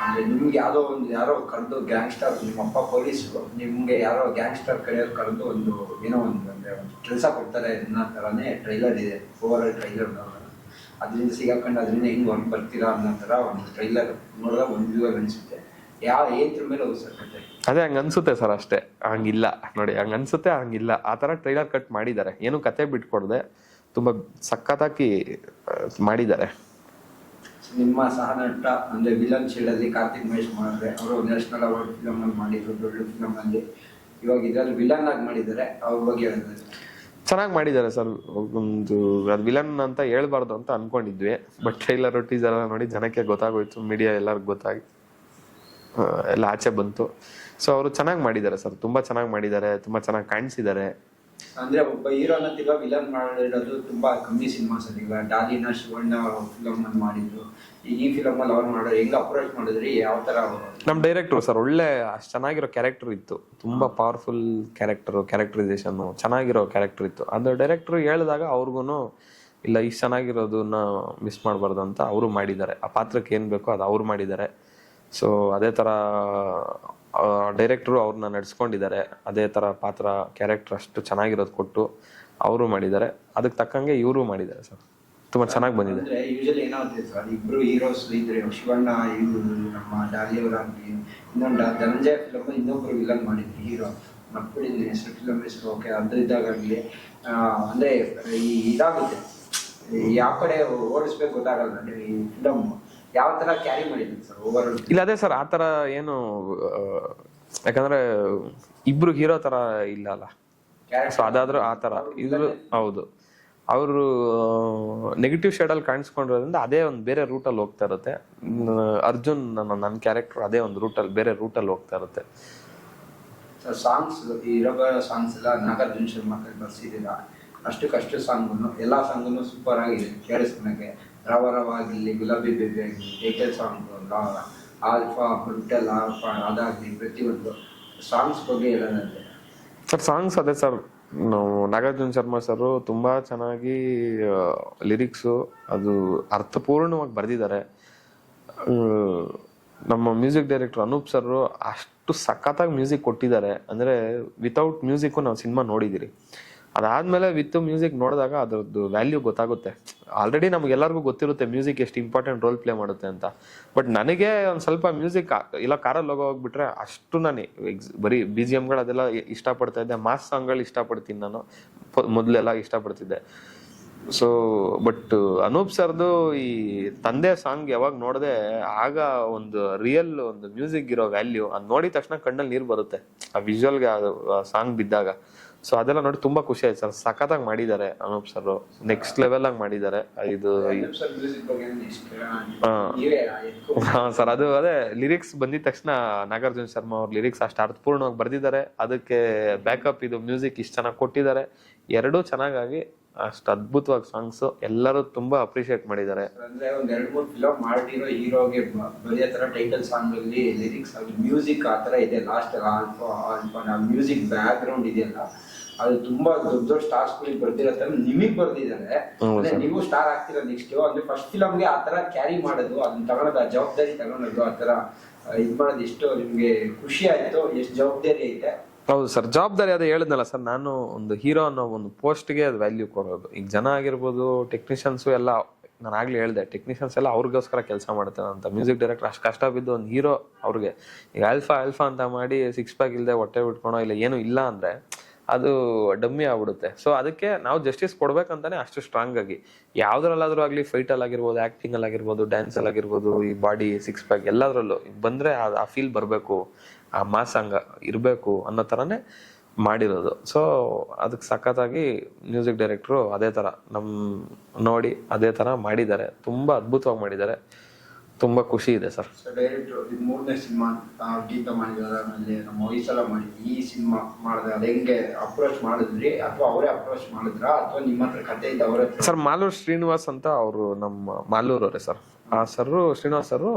ಅಂದ್ರೆ ನಿಮ್ಗೆ ಯಾರೋ ಕರೆದು ಗ್ಯಾಂಗ್ಸ್ಟರ್, ನಿಮ್ಮಪ್ಪ ಪೊಲೀಸರು ನಿಮ್ಗೆ ಯಾರೋ ಗ್ಯಾಂಗ್ಸ್ಟರ್ ಕಡೆಯವ್ರು ಕರೆದು ಏನೋ ಅಂದ್ರೆ ಒಂದು ಕೆಲಸ ಕೊಡ್ತಾರೆ ಅನ್ನೋ ಥರನೇ ಟ್ರೈಲರ್ ಇದೆ. ಓವರ್ ಆಲ್ ಟ್ರೈಲರ್ ಅದರಿಂದ ಸಿಗಾಕೊಂಡು ಅದರಿಂದ ಹೆಂಗ್ ಹೊರಗೆ ಬರ್ತೀರಾ ಅನ್ನೋ ಥರ ಒಂದು ಟ್ರೈಲರ್ ನೋಡಿದಾಗ ಒಂದು ವ್ಯೂ ಅನಿಸುತ್ತೆ. ಏನ್ರ ಮೇಲೆ ಸರ್ ಕತೆ
ಅದೇ ಹಂಗ ಅನ್ಸುತ್ತೆ ಸರ್, ಅಷ್ಟೇ. ಹಂಗಿಲ್ಲ ನೋಡಿ, ಹಂಗ ಅನ್ಸುತ್ತೆ, ಹಂಗಿಲ್ಲ. ಆ ತರ ಟ್ರೈಲರ್ ಕಟ್ ಮಾಡಿದ್ದಾರೆ. ಏನು ಕತೆ ಬಿಟ್ಕೊಡ್ದೆ ತುಂಬಾ ಸಖತ್ತಾಗಿ ಮಾಡಿದ್ದಾರೆ.
ನಿಮ್ಮ ಸಹ ನಟ ಅಂದ್ರೆ ವಿಲನ್ ಶೇಡಲ್ಲಿ ಕಾರ್ತಿಕ್ ಮಹೇಶ್ ಮಾಡಿದ್ರೆ ಅವರು ನ್ಯಾಷನಲ್ ಅವಾರ್ಡ್ ಫಿಲಮ್ ಅಲ್ಲಿ ಮಾಡಿದ್ರು, ದೊಡ್ಡ ಫಿಲಮ್ ಅಲ್ಲಿ. ಇವಾಗ ಇದ್ರಲ್ಲಿ ವಿಲನ್ ಆಗಿ ಮಾಡಿದ್ದಾರೆ, ಅವ್ರ ಬಗ್ಗೆ ಹೇಳಿದ್ರೆ
ಚೆನ್ನಾಗಿ ಮಾಡಿದ್ದಾರೆ ಸರ್. ಒಂದು ಅದು ವಿಲನ್ ಅಂತ ಹೇಳ್ಬಾರ್ದು ಅಂತ ಅನ್ಕೊಂಡಿದ್ವಿ, ಬಟ್ ಟ್ರೈಲರ್ ಟೀಸರ್ ಎಲ್ಲ ನೋಡಿ ಜನಕ್ಕೆ ಗೊತ್ತಾಗೋಯ್ತು, ಮೀಡಿಯಾ ಎಲ್ಲರಿಗೂ ಗೊತ್ತಾಗಿ ಎಲ್ಲ ಆಚೆ ಬಂತು. ಸೊ ಅವರು ಚೆನ್ನಾಗಿ ಮಾಡಿದ್ದಾರೆ ಸರ್, ತುಂಬಾ ಚೆನ್ನಾಗಿ ಮಾಡಿದ್ದಾರೆ, ತುಂಬಾ ಚೆನ್ನಾಗಿ ಕಾಣಿಸಿದ್ದಾರೆ.
ಅಂದ್ರೆ ಒಬ್ಬ ಹೀರೋನ ತಿರ್ಗಾ ವಿಲನ್ ಮಾಡಿರೋದು ತುಂಬಾ ಕಮ್ಮಿ ಸಿನಿಮಾಸ್ ಅಲ್ಲಿ. ಈಗ ಡಾಲಿನ ಶಿವಣ್ಣ ಫಿಲಮ್ ಅಲ್ಲಿ ಮಾಡಿದ್ರು, ಈಗ ಈ ಫಿಲಮ್ ಅಲ್ಲಿ ಅವ್ರು ಮಾಡೋರು ಹೆಂಗ್ ಅಪ್ರೋಚ್ ಮಾಡಿದ್ರಿ, ಯಾವ ತರ?
ನಮ್ ಡೈರೆಕ್ಟರ್ ಸರ್ ಒಳ್ಳೆ ಅಷ್ಟು ಚೆನ್ನಾಗಿರೋ ಕ್ಯಾರೆಕ್ಟರ್ ಇತ್ತು, ತುಂಬಾ ಪವರ್ಫುಲ್ ಕ್ಯಾರೆಕ್ಟರೈಸೇಷನ್ ಚೆನ್ನಾಗಿರೋ ಕ್ಯಾರೆಕ್ಟರ್ ಇತ್ತು. ಅದು ಡೈರೆಕ್ಟರ್ ಹೇಳಿದಾಗ ಅವ್ರಿಗೂ ಇಲ್ಲ ಇಷ್ಟು ಚೆನ್ನಾಗಿರೋದನ್ನ ಮಿಸ್ ಮಾಡಬಾರ್ದು ಅಂತ ಅವರು ಮಾಡಿದ್ದಾರೆ. ಆ ಪಾತ್ರಕ್ಕೆ ಏನ್ ಬೇಕೋ ಅದು ಅವ್ರು ಮಾಡಿದ್ದಾರೆ. ಸೊ ಅದೇ ತರ ಡೈರೆಕ್ಟರು ಅವ್ರನ್ನ ನಡೆಸ್ಕೊಂಡಿದ್ದಾರೆ. ಅದೇ ತರ ಪಾತ್ರ ಕ್ಯಾರೆಕ್ಟರ್ ಅಷ್ಟು ಚೆನ್ನಾಗಿರೋದು ಕೊಟ್ಟು ಅವರು ಮಾಡಿದ್ದಾರೆ. ಅದಕ್ಕೆ ತಕ್ಕಂಗೆ ಇವರು ಮಾಡಿದ್ದಾರೆ ಸರ್, ತುಂಬಾ ಚೆನ್ನಾಗಿ ಬಂದಿದೆ.
ಅಂದ್ರೆ ಯೂಶಲಿ ಏನಾಗುತ್ತೆ ಸರ್, ಇಬ್ರು ಹೀರೋಸ್ ಇದ್ರೆ ಶಿವಣ್ಣ, ಇವರು ನಮ್ಮ ಡಾಲಿಯವರಾಗ್ಲಿ, ಇನ್ನೊಂದು ಧನಂಜಯ ಫಿಲಮ್ ಇನ್ನೊಬ್ರು ವಿಲನ್ ಮಾಡಿದ್ರು ಹೀರೋ, ಮಕ್ಕಳಿಂದ ಹೆಸರು ಫಿಲಮ್ ಹೆಸರು ಓಕೆ ಅದ್ರಿದ್ದಾಗಲಿ ಅಂದ್ರೆ ಇದಾಗುತ್ತೆ, ಯಾವ ಕಡೆ ಓಡಿಸ್ಬೇಕು ಗೊತ್ತಾಗಲ್ಲ. ಈ ಫಿಲಮ್ ಯಾವ ತರ ಕ್ಯಾರಿ ಮಾಡಿದ್ರು ಸರ್ ಓವರ್?
ಇಲ್ಲ ಅದೇ ಸರ್, ಆ ತರ ಏನು, ಯಾಕಂದ್ರೆ ಇಬ್ರು ಹೀರೋ ತರ ಇಲ್ಲ ಅಲ್ಲ. ಸೊ ಅದಾದ್ರೂ ಆ ತರ ಇದ್ರು. ಹೌದು, ಅವರು ನೆಗೆಟಿವ್ ಶೇಡ್ ಅಲ್ಲಿ ಕಾಣಿಸ್ಕೊಂಡಿರೋದ್ರಿಂದ ಅದೇ ಒಂದು ಬೇರೆ ರೂಟಲ್ಲಿ ಹೋಗ್ತಾ ಇರುತ್ತೆ. ಅರ್ಜುನ್ ನನ್ನ ಕ್ಯಾರೆಕ್ಟರ್ ಅದೇ ಒಂದು ರೂಟಲ್ಲಿ ಬೇರೆ ರೂಟಲ್ಲಿ ಹೋಗ್ತಾ ಇರುತ್ತೆ.
ಸಾಂಗ್ಸ್ ಇರೋ ಸಾಂಗ್ಸ್ ಎಲ್ಲ ನಾಗಾರ್ಜುನ ಶರ್ಮಾ ಬರ್ಸಿದ್ದೀರಾ. ಅಷ್ಟಕ್ಕಷ್ಟು ಸಾಂಗು ಎಲ್ಲ ಸಾಂಗು ಸೂಪರ್ ಆಗಿದೆ ಕೇಳಿಸ್ಕೊಳಕ್ಕೆ. ರವ ರವ ಆಗಿರಲಿ, ಗುಲಾಬಿ ಬೇಬಿ ಆಗಲಿ, ಟೈಟಲ್ ಸಾಂಗ್, ಆಲ್ಫಾ ಬ್ರುಟಲ್ ಆಲ್ಫಾ ಅದಾಗಲಿ, ಪ್ರತಿಯೊಂದು ಸಾಂಗ್ಸ್ ಬಗ್ಗೆ ಹೇಳೋದಂತೆ
ಸರ್. ಸಾಂಗ್ಸ್ ಅದೇ ಸರ್, ನಾವು ನಾಗಾರ್ಜುನ ಶರ್ಮಾ ಸರ್ ತುಂಬಾ ಚೆನ್ನಾಗಿ ಲಿರಿಕ್ಸು ಅದು ಅರ್ಥಪೂರ್ಣವಾಗಿ ಬರೆದಿದ್ದಾರೆ. ನಮ್ಮ ಮ್ಯೂಸಿಕ್ ಡೈರೆಕ್ಟರ್ ಅನೂಪ್ ಸರ್ ಅಷ್ಟು ಸಖತ್ತಾಗಿ ಮ್ಯೂಸಿಕ್ ಕೊಟ್ಟಿದ್ದಾರೆ. ಅಂದ್ರೆ ವಿತೌಟ್ ಮ್ಯೂಸಿಕ್ ನಾವು ಸಿನಿಮಾ ನೋಡಿದಿರಿ, ಅದಾದ್ಮೇಲೆ ವಿತ್ ಮ್ಯೂಸಿಕ್ ನೋಡಿದಾಗ ಅದ್ರದ್ದು ವ್ಯಾಲ್ಯೂ ಗೊತ್ತಾಗುತ್ತೆ. ಆಲ್ರೆಡಿ ನಮ್ಗೆಲ್ಲರಿಗೂ ಗೊತ್ತಿರುತ್ತೆ ಮ್ಯೂಸಿಕ್ ಎಷ್ಟು ಇಂಪಾರ್ಟೆಂಟ್ ರೋಲ್ ಪ್ಲೇ ಮಾಡುತ್ತೆ ಅಂತ. ಬಟ್ ನನಗೆ ಒಂದು ಸ್ವಲ್ಪ ಮ್ಯೂಸಿಕ್ ಇಲ್ಲ ಕಾರಲ್ಲಿ ಹೋಗ್ಬಿಟ್ರೆ ಅಷ್ಟು ನಾನು ಬರೀ BGM ಅದೆಲ್ಲ ಇಷ್ಟಪಡ್ತಾ ಇದ್ದೆ. ಮಾಸ್ ಸಾಂಗ್ಗಳು ಇಷ್ಟಪಡ್ತೀನಿ ನಾನು, ಮೊದಲೆಲ್ಲ ಇಷ್ಟಪಡ್ತಿದ್ದೆ. ಸೊ ಬಟ್ ಅನೂಪ್ ಸರ್ದು ಈ ತಂದೆ ಸಾಂಗ್ ಯಾವಾಗ ನೋಡಿದೆ ಆಗ ಒಂದು ರಿಯಲ್ ಒಂದು ಮ್ಯೂಸಿಕ್ ಇರೋ ವ್ಯಾಲ್ಯೂ ಅದು ನೋಡಿದ ತಕ್ಷಣ ಕಣ್ಣಲ್ಲಿ ನೀರು ಬರುತ್ತೆ, ಆ ವಿಜುವಲ್ಗೆ ಸಾಂಗ್ ಬಿದ್ದಾಗ. ಸೊ ಅದೆಲ್ಲ ನೋಡಿ ತುಂಬಾ ಖುಷಿ ಆಯ್ತು ಸರ್. ಸಖತ್ತಾಗಿ ಮಾಡಿದ್ದಾರೆ ಅನೂಪ್ ಸರ್, ನೆಕ್ಸ್ಟ್ ಲೆವೆಲ್ ಆಗಿ ಮಾಡಿದ್ದಾರೆ. ಇದು ಹಾ ಸರ್, ಅದು ಅದೇ ಲಿರಿಕ್ಸ್ ಬಂದಿದ ತಕ್ಷಣ ನಾಗಾರ್ಜುನ ಶರ್ಮಾ ಅವ್ರ ಲಿರಿಕ್ಸ್ ಅಷ್ಟು ಅರ್ಥಪೂರ್ಣವಾಗಿ ಬರ್ದಿದ್ದಾರೆ. ಅದಕ್ಕೆ ಬ್ಯಾಕಪ್ ಇದು ಮ್ಯೂಸಿಕ್ ಇಷ್ಟು ಚೆನ್ನಾಗಿ ಕೊಟ್ಟಿದ್ದಾರೆ. ಎರಡೂ ಚೆನ್ನಾಗಾಗಿ ಅಷ್ಟು ಅದ್ಭುತವಾಗಿ ಸಾಂಗ್ಸ್ ಎಲ್ಲರೂ ತುಂಬಾ ಅಪ್ರಿಶಿಯೇಟ್ ಮಾಡಿದ್ದಾರೆ.
ಅಂದ್ರೆ ಒಂದ್ 2-3 ಫಿಲಮ್ ಮಾಡಿರೋ ಹೀರೋಗೆ ಬರೆಯೋ ತರ ಟೈಟಲ್ ಸಾಂಗ್ ಅಲ್ಲಿ ಲಿರಿಕ್ಸ್ ಆಗಿ ಮ್ಯೂಸಿಕ್ ಆ ತರ ಇದೆ. Last alpha music back ground ಇದೆಯಲ್ಲ, ಅದು ತುಂಬಾ ದೊಡ್ಡ ಸ್ಟಾರ್ಸ್ ಗಳಿಗೆ ಬರ್ದಿರೋ ತರ ನಿಮಗ್ ಬರ್ದಿದ್ದಾರೆ. ನೀವು ಸ್ಟಾರ್ ಆಗ್ತೀರಾ ನೆಕ್ಸ್ಟ್. ಅಂದ್ರೆ ಫಸ್ಟ್ ಫಿಲಮ್ಗೆ ಆ ತರ ಕ್ಯಾರಿ ಮಾಡೋದು, ಅದನ್ನ ತಗೊಳೋದು, ಆ ಜವಾಬ್ದಾರಿ ತಗೊಳೋದು, ಆ ತರ ಇದ್ ಮಾಡೋದು ಎಷ್ಟು ನಿಮ್ಗೆ ಖುಷಿ ಆಯ್ತು? ಎಷ್ಟು ಜವಾಬ್ದಾರಿ ಐತೆ?
ಹೌದು ಸರ್, ಜವಾಬ್ದಾರಿ ಅದೇ ಹೇಳಿದ್ನಲ್ಲ ಸರ್, ನಾನು ಒಂದು ಹೀರೋ ಅನ್ನೋ ಒಂದು ಪೋಸ್ಟ್ಗೆ ಅದು ವ್ಯಾಲ್ಯೂ ಕೊಡೋದು. ಈಗ ಜನ ಆಗಿರ್ಬೋದು, ಟೆಕ್ನಿಷಿಯನ್ಸು ಎಲ್ಲ, ನಾನು ಆಗ್ಲೇ ಹೇಳಿದೆ ಟೆಕ್ನಿಷಿಯನ್ಸ್ ಎಲ್ಲ ಅವ್ರಿಗೋಸ್ಕರ ಕೆಲಸ ಮಾಡ್ತಾರೆ ಅಂತ. ಮ್ಯೂಸಿಕ್ ಡೈರೆಕ್ಟರ್ ಅಷ್ಟು ಕಷ್ಟ ಬಿದ್ದು ಒಂದು ಹೀರೋ ಅವ್ರಿಗೆ ಈಗ ಆಲ್ಫಾ ಅಂತ ಮಾಡಿ 6 ಪ್ಯಾಕ್ ಇಲ್ಲದೆ ಹೊಟ್ಟೆ ಬಿಟ್ಕೊಳೋ ಇಲ್ಲ ಏನೂ ಇಲ್ಲ ಅಂದ್ರೆ ಅದು ಡಮ್ಮಿ ಆಗ್ಬಿಡುತ್ತೆ. ಸೊ ಅದಕ್ಕೆ ನಾವು ಜಸ್ಟಿಸ್ ಕೊಡ್ಬೇಕಂತಾನೆ ಅಷ್ಟು ಸ್ಟ್ರಾಂಗ್ ಆಗಿ ಯಾವ್ದ್ರಲ್ಲಾದ್ರೂ ಆಗ್ಲಿ, ಫೈಟ್ ಅಲ್ಲಿ ಆಗಿರ್ಬೋದು, ಆಕ್ಟಿಂಗ್ ಅಲ್ಲಿ ಆಗಿರ್ಬೋದು, ಡ್ಯಾನ್ಸ್ ಅಲ್ಲಿ ಆಗಿರ್ಬೋದು, ಈ ಬಾಡಿ 6 ಪ್ಯಾಕ್ ಎಲ್ಲದ್ರಲ್ಲೂ ಬಂದ್ರೆ ಆ ಫೀಲ್ ಬರ್ಬೇಕು, ಆ ಮಾಸಂಗ ಇರ್ಬೇಕು ಅನ್ನೋ ತರನೇ ಮಾಡಿರೋದು. ಸೊ ಅದಕ್ಕೆ ಸಖತ್ತಾಗಿ ಮ್ಯೂಸಿಕ್ ಡೈರೆಕ್ಟ್ರು ಅದೇ ತರ ನೋಡಿ ಅದೇ ತರ ಮಾಡಿದ್ದಾರೆ. ತುಂಬಾ ಅದ್ಭುತವಾಗಿ ಮಾಡಿದ್ದಾರೆ. ತುಂಬಾ ಖುಷಿ ಇದೆ ಸರ್.
ಸೊ ಡೈರೆಕ್ಟ್ ಇದು 3ನೇ ಸಿನಿಮಾ ಗೀತ ಮಾಡಿದಾರೆ, ಆಮೇಲೆ ನಮ್ಮ ಹೊಯ್ಸಳ ಮಾಡಿದ್ವಿ. ಈ ಸಿನಿಮಾ ಮಾಡಿದ್ರೆ ಅದು ಹೆಂಗೆ ಅಪ್ರೋಚ್ ಮಾಡಿದ್ರಿ, ಅಥವಾ ಅವರೇ ಅಪ್ರೋಚ್ ಮಾಡಿದ್ರ, ಅಥವಾ ನಿಮ್ಮ ಹತ್ರ ಕತೆ ಇದ್ದ ಅವರೇ?
ಸರ್ ಮಾಲೂರು ಶ್ರೀನಿವಾಸ್ ಅಂತ ಅವರು ನಮ್ಮ ಮಾಲೂರವರೇ ಸರ್. ಆ ಸರ್ರು ಶ್ರೀನಿವಾಸ್ ಸರು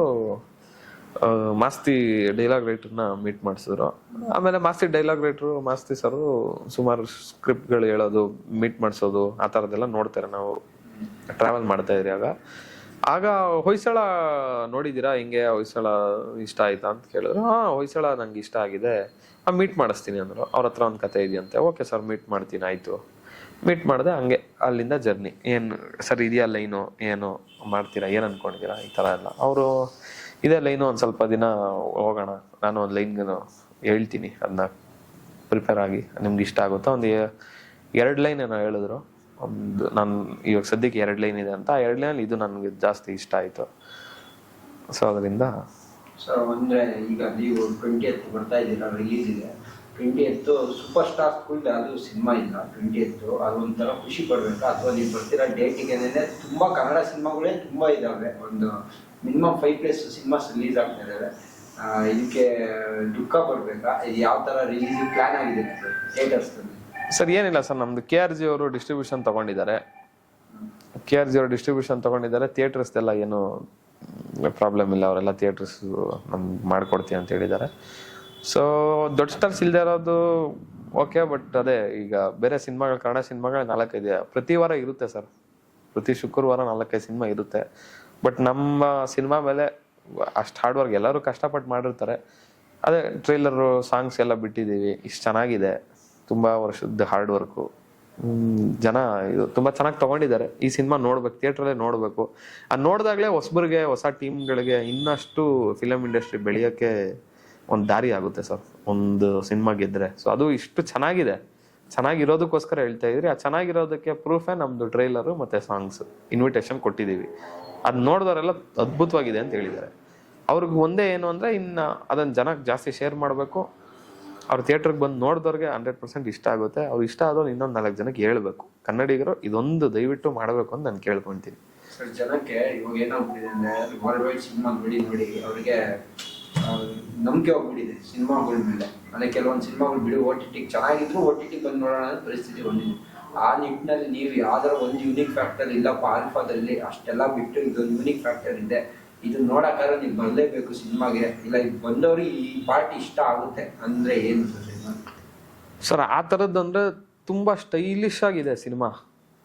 ಮಾಸ್ತಿ ಡೈಲಾಗ್ ರೈಟರ್ನ ಮೀಟ್ ಮಾಡಿಸಿದ್ರು. ಆಮೇಲೆ ಮಾಸ್ತಿ ಡೈಲಾಗ್ ರೈಟ್ರು ಮಾಸ್ತಿ ಸರು ಸುಮಾರು ಸ್ಕ್ರಿಪ್ಟ್ಗಳು ಹೇಳೋದು, ಮೀಟ್ ಮಾಡಿಸೋದು, ಆ ಥರದ್ದೆಲ್ಲ ನೋಡ್ತಾರೆ. ನಾವು ಟ್ರಾವೆಲ್ ಮಾಡ್ತಾ ಇದ್ರಿ ಆಗ ಹೊಯ್ಸಳ ನೋಡಿದ್ದೀರಾ, ಹಿಂಗೆ ಹೊಯ್ಸಳ ಇಷ್ಟ ಆಯ್ತಾ ಅಂತ ಕೇಳಿದ್ರು. ಹೊಯ್ಸಳ ನಂಗೆ ಇಷ್ಟ ಆಗಿದೆ, ಮೀಟ್ ಮಾಡಿಸ್ತೀನಿ ಅಂದರು. ಅವ್ರ ಹತ್ರ ಒಂದು ಕತೆ ಇದೆಯಂತೆ. ಓಕೆ ಸರ್ ಮೀಟ್ ಮಾಡ್ತೀನಿ, ಆಯಿತು. ಮೀಟ್ ಮಾಡಿದೆ. ಹಂಗೆ ಅಲ್ಲಿಂದ ಜರ್ನಿ ಏನು ಸರ್ ಇದೆಯಾ ಲೈನು, ಏನು ಮಾಡ್ತೀರಾ, ಏನು ಅಂದ್ಕೊಂಡಿದ್ದೀರಾ, ಈ ಥರ ಎಲ್ಲ. ಅವರು ಇದೇ ಲೈನು ಒಂದು ಸ್ವಲ್ಪ ದಿನ ಹೋಗೋಣ, ನಾನು ಒಂದು ಲೈನ್ಗೂ ಹೇಳ್ತೀನಿ, ಅದನ್ನ ಪ್ರಿಪೇರ್ ಆಗಿ ನಿಮ್ಗೆ ಇಷ್ಟ ಆಗುತ್ತಾ. ಒಂದು 2 ಲೈನ್ ಏನೋ ಹೇಳಿದ್ರು. ನಾನು ಇವಾಗ ಸದ್ಯಕ್ಕೆ 2 ಲೈನ್ ಇದೆ ಅಂತ. 2 ಲೈನಲ್ಲಿ ಇದು ನನಗೆ ಜಾಸ್ತಿ ಇಷ್ಟ ಆಯಿತು. ಸೊ ಅದರಿಂದ
ಸರ್ ಅಂದರೆ ಈಗ ನೀವು 20th ಬರ್ತಾ ಇದ್ದೀರಾ, ರಿಲೀಸ್ ಇದೆ 20th. ಸೂಪರ್ ಸ್ಟಾರ್ ಸ್ಕೂಲ್ ಅದು ಸಿನಿಮಾ ಇಲ್ಲ 20th. ಅದು ಒಂಥರ ಖುಷಿ ಪಡ್ಬೇಕಾ, ಅಥವಾ ನೀವು ಬರ್ತಿರೋ ಡೇಟಿಗೆ ತುಂಬ ಕನ್ನಡ ಸಿನಿಮಾಗಳೇ ತುಂಬ ಇದ್ದಾವೆ, ಒಂದು ಮಿನಿಮಮ್ 5+ ಸಿನಿಮಾಸ್ ರಿಲೀಸ್ ಆಗ್ತಾ ಇದ್ದಾವೆ. ಇದಕ್ಕೆ ದುಃಖ ಪಡ್ಬೇಕಾ, ಇದು ಯಾವ ಥರ ರಿಲೀಸ್ ಪ್ಲಾನ್ ಆಗಿದೆ ಥಿಯೇಟರ್ಸ್ನಲ್ಲಿ?
ಸರ್ ಏನಿಲ್ಲ ಸರ್, ನಮ್ದು KRG ಅವರು ಡಿಸ್ಟ್ರಿಬ್ಯೂಷನ್ ತಗೊಂಡಿದ್ದಾರೆ. KRG ಅವರು ಡಿಸ್ಟ್ರಿಬ್ಯೂಷನ್ ತಗೊಂಡಿದ್ದಾರೆ. ಥಿಯೇಟರ್ಸ್ದೆಲ್ಲ ಏನು ಪ್ರಾಬ್ಲಮ್ ಇಲ್ಲ, ಅವರೆಲ್ಲ ಥಿಯೇಟರ್ಸ್ ನಮ್ಗೆ ಮಾಡ್ಕೊಡ್ತೀವಿ ಅಂತ ಹೇಳಿದ್ದಾರೆ. ಸೊ ದೊಡ್ಡ ಸ್ಟಾರ್ಸ್ ಇಲ್ಲದೆ ಇರೋದು ಓಕೆ, ಬಟ್ ಅದೇ ಈಗ ಬೇರೆ ಸಿನಿಮಾಗಳು, ಕನ್ನಡ ಸಿನಿಮಾಗಳು 4-5 ಪ್ರತಿ ವಾರ ಇರುತ್ತೆ ಸರ್. ಪ್ರತಿ ಶುಕ್ರವಾರ 4-5 ಸಿನಿಮಾ ಇರುತ್ತೆ. ಬಟ್ ನಮ್ಮ ಸಿನಿಮಾ ಮೇಲೆ ಅಷ್ಟು ಹಾರ್ಡ್ ವರ್ಕ್, ಎಲ್ಲರೂ ಕಷ್ಟಪಟ್ಟು ಮಾಡಿರ್ತಾರೆ. ಅದೇ ಟ್ರೈಲರು, ಸಾಂಗ್ಸ್ ಎಲ್ಲ ಬಿಟ್ಟಿದ್ದೀವಿ. ಇಷ್ಟು ಚೆನ್ನಾಗಿದೆ, ತುಂಬ ವರ್ಷದ ಹಾರ್ಡ್ ವರ್ಕು. ಜನ ಇದು ತುಂಬ ಚೆನ್ನಾಗಿ ತೊಗೊಂಡಿದ್ದಾರೆ. ಈ ಸಿನಿಮಾ ನೋಡ್ಬೇಕು, ಥಿಯೇಟ್ರಲ್ಲೇ ನೋಡಬೇಕು. ಅದು ನೋಡಿದಾಗಲೇ ಹೊಸಬರಿಗೆ, ಹೊಸ ಟೀಮ್ಗಳಿಗೆ ಇನ್ನಷ್ಟು ಫಿಲಮ್ ಇಂಡಸ್ಟ್ರಿ ಬೆಳೆಯೋಕ್ಕೆ ಒಂದು ದಾರಿ ಆಗುತ್ತೆ ಸರ್, ಒಂದು ಸಿನಿಮಾ ಗೆದ್ದರೆ. ಸೊ ಅದು ಇಷ್ಟು ಚೆನ್ನಾಗಿದೆ, ಚೆನ್ನಾಗಿರೋದಕ್ಕೋಸ್ಕರ ಹೇಳ್ತಾ ಇದ್ರಿ. ಆ ಚೆನ್ನಾಗಿರೋದಕ್ಕೆ ಪ್ರೂಫೇ ನಮ್ಮದು ಟ್ರೈಲರು ಮತ್ತು ಸಾಂಗ್ಸ್. ಇನ್ವಿಟೇಷನ್ ಕೊಟ್ಟಿದ್ದೀವಿ, ಅದು ನೋಡಿದವರೆಲ್ಲ ಅದ್ಭುತವಾಗಿದೆ ಅಂತ ಹೇಳಿದ್ದಾರೆ. ಅವ್ರಿಗೆ ಒಂದೇ ಏನು ಅಂದರೆ, ಇನ್ನು ಅದನ್ನು ಜನಕ್ಕೆ ಜಾಸ್ತಿ ಶೇರ್ ಮಾಡಬೇಕು. ಅವ್ರು ಥಿಯೇಟ್ರಿಗೆ ಬಂದು ನೋಡಿದವ್ರಿಗೆ 100% ಇಷ್ಟ ಆಗುತ್ತೆ. ಅವ್ರು ಇಷ್ಟ ಆದವ್ರು ಇನ್ನೊಂದು 4 ಜನಕ್ಕೆ ಹೇಳ್ಬೇಕು. ಕನ್ನಡಿಗರು ಇದೊಂದು ದಯವಿಟ್ಟು ಮಾಡಬೇಕು ಅಂತ ನಾನು ಕೇಳ್ಕೊತೀನಿ
ಸರ್. ಜನಕ್ಕೆ ಇವಾಗ ಏನಾಗ್ಬಿಟ್ಟಿದೆ ಅಂದರೆ, ವರ್ಲ್ಡ್ ವೈಡ್ ಸಿನಿಮಾ ನೋಡಿ ಅವರಿಗೆ ನಂಬಿಕೆ ಹೋಗ್ಬಿಟ್ಟಿದೆ ಸಿನಿಮಾಗಳ ಮೇಲೆ. ಅಂದರೆ ಕೆಲವೊಂದು ಸಿನಿಮಾಗಳು ಬಿಡಿ OTT ಚೆನ್ನಾಗಿದ್ರು OTT ಬಂದು ನೋಡೋಣ ಅನ್ನೋ ಪರಿಸ್ಥಿತಿ ಬಂದಿದೆ. ಆ ನಿಟ್ಟಿನಲ್ಲಿ ನೀವು ಯಾವ್ದಾರ ಒಂದು ಯೂನಿಕ್ ಫ್ಯಾಕ್ಟರ್ ಇಲ್ಲಪ್ಪ, ಆಲ್ಫಾದಲ್ಲಿ ಅಷ್ಟೆಲ್ಲ ಬಿಟ್ಟು ಇದೊಂದು ಯೂನಿಕ್ ಫ್ಯಾಕ್ಟರ್ ಇದೆ, ಇದು ನೋಡೋಕ್ಕಾರ ನೀವು ಬರಲೇಬೇಕು ಸಿನಿಮಾಗೆ, ಇಲ್ಲ ಇದು ಬಂದವ್ರಿಗೆ ಈ ಪಾರ್ಟಿ ಇಷ್ಟ ಆಗುತ್ತೆ ಅಂದರೆ ಏನು
ಸರ್? ಆ ಥರದ್ದು ಅಂದರೆ ತುಂಬ ಸ್ಟೈಲಿಶ್ ಆಗಿದೆ ಸಿನಿಮಾ.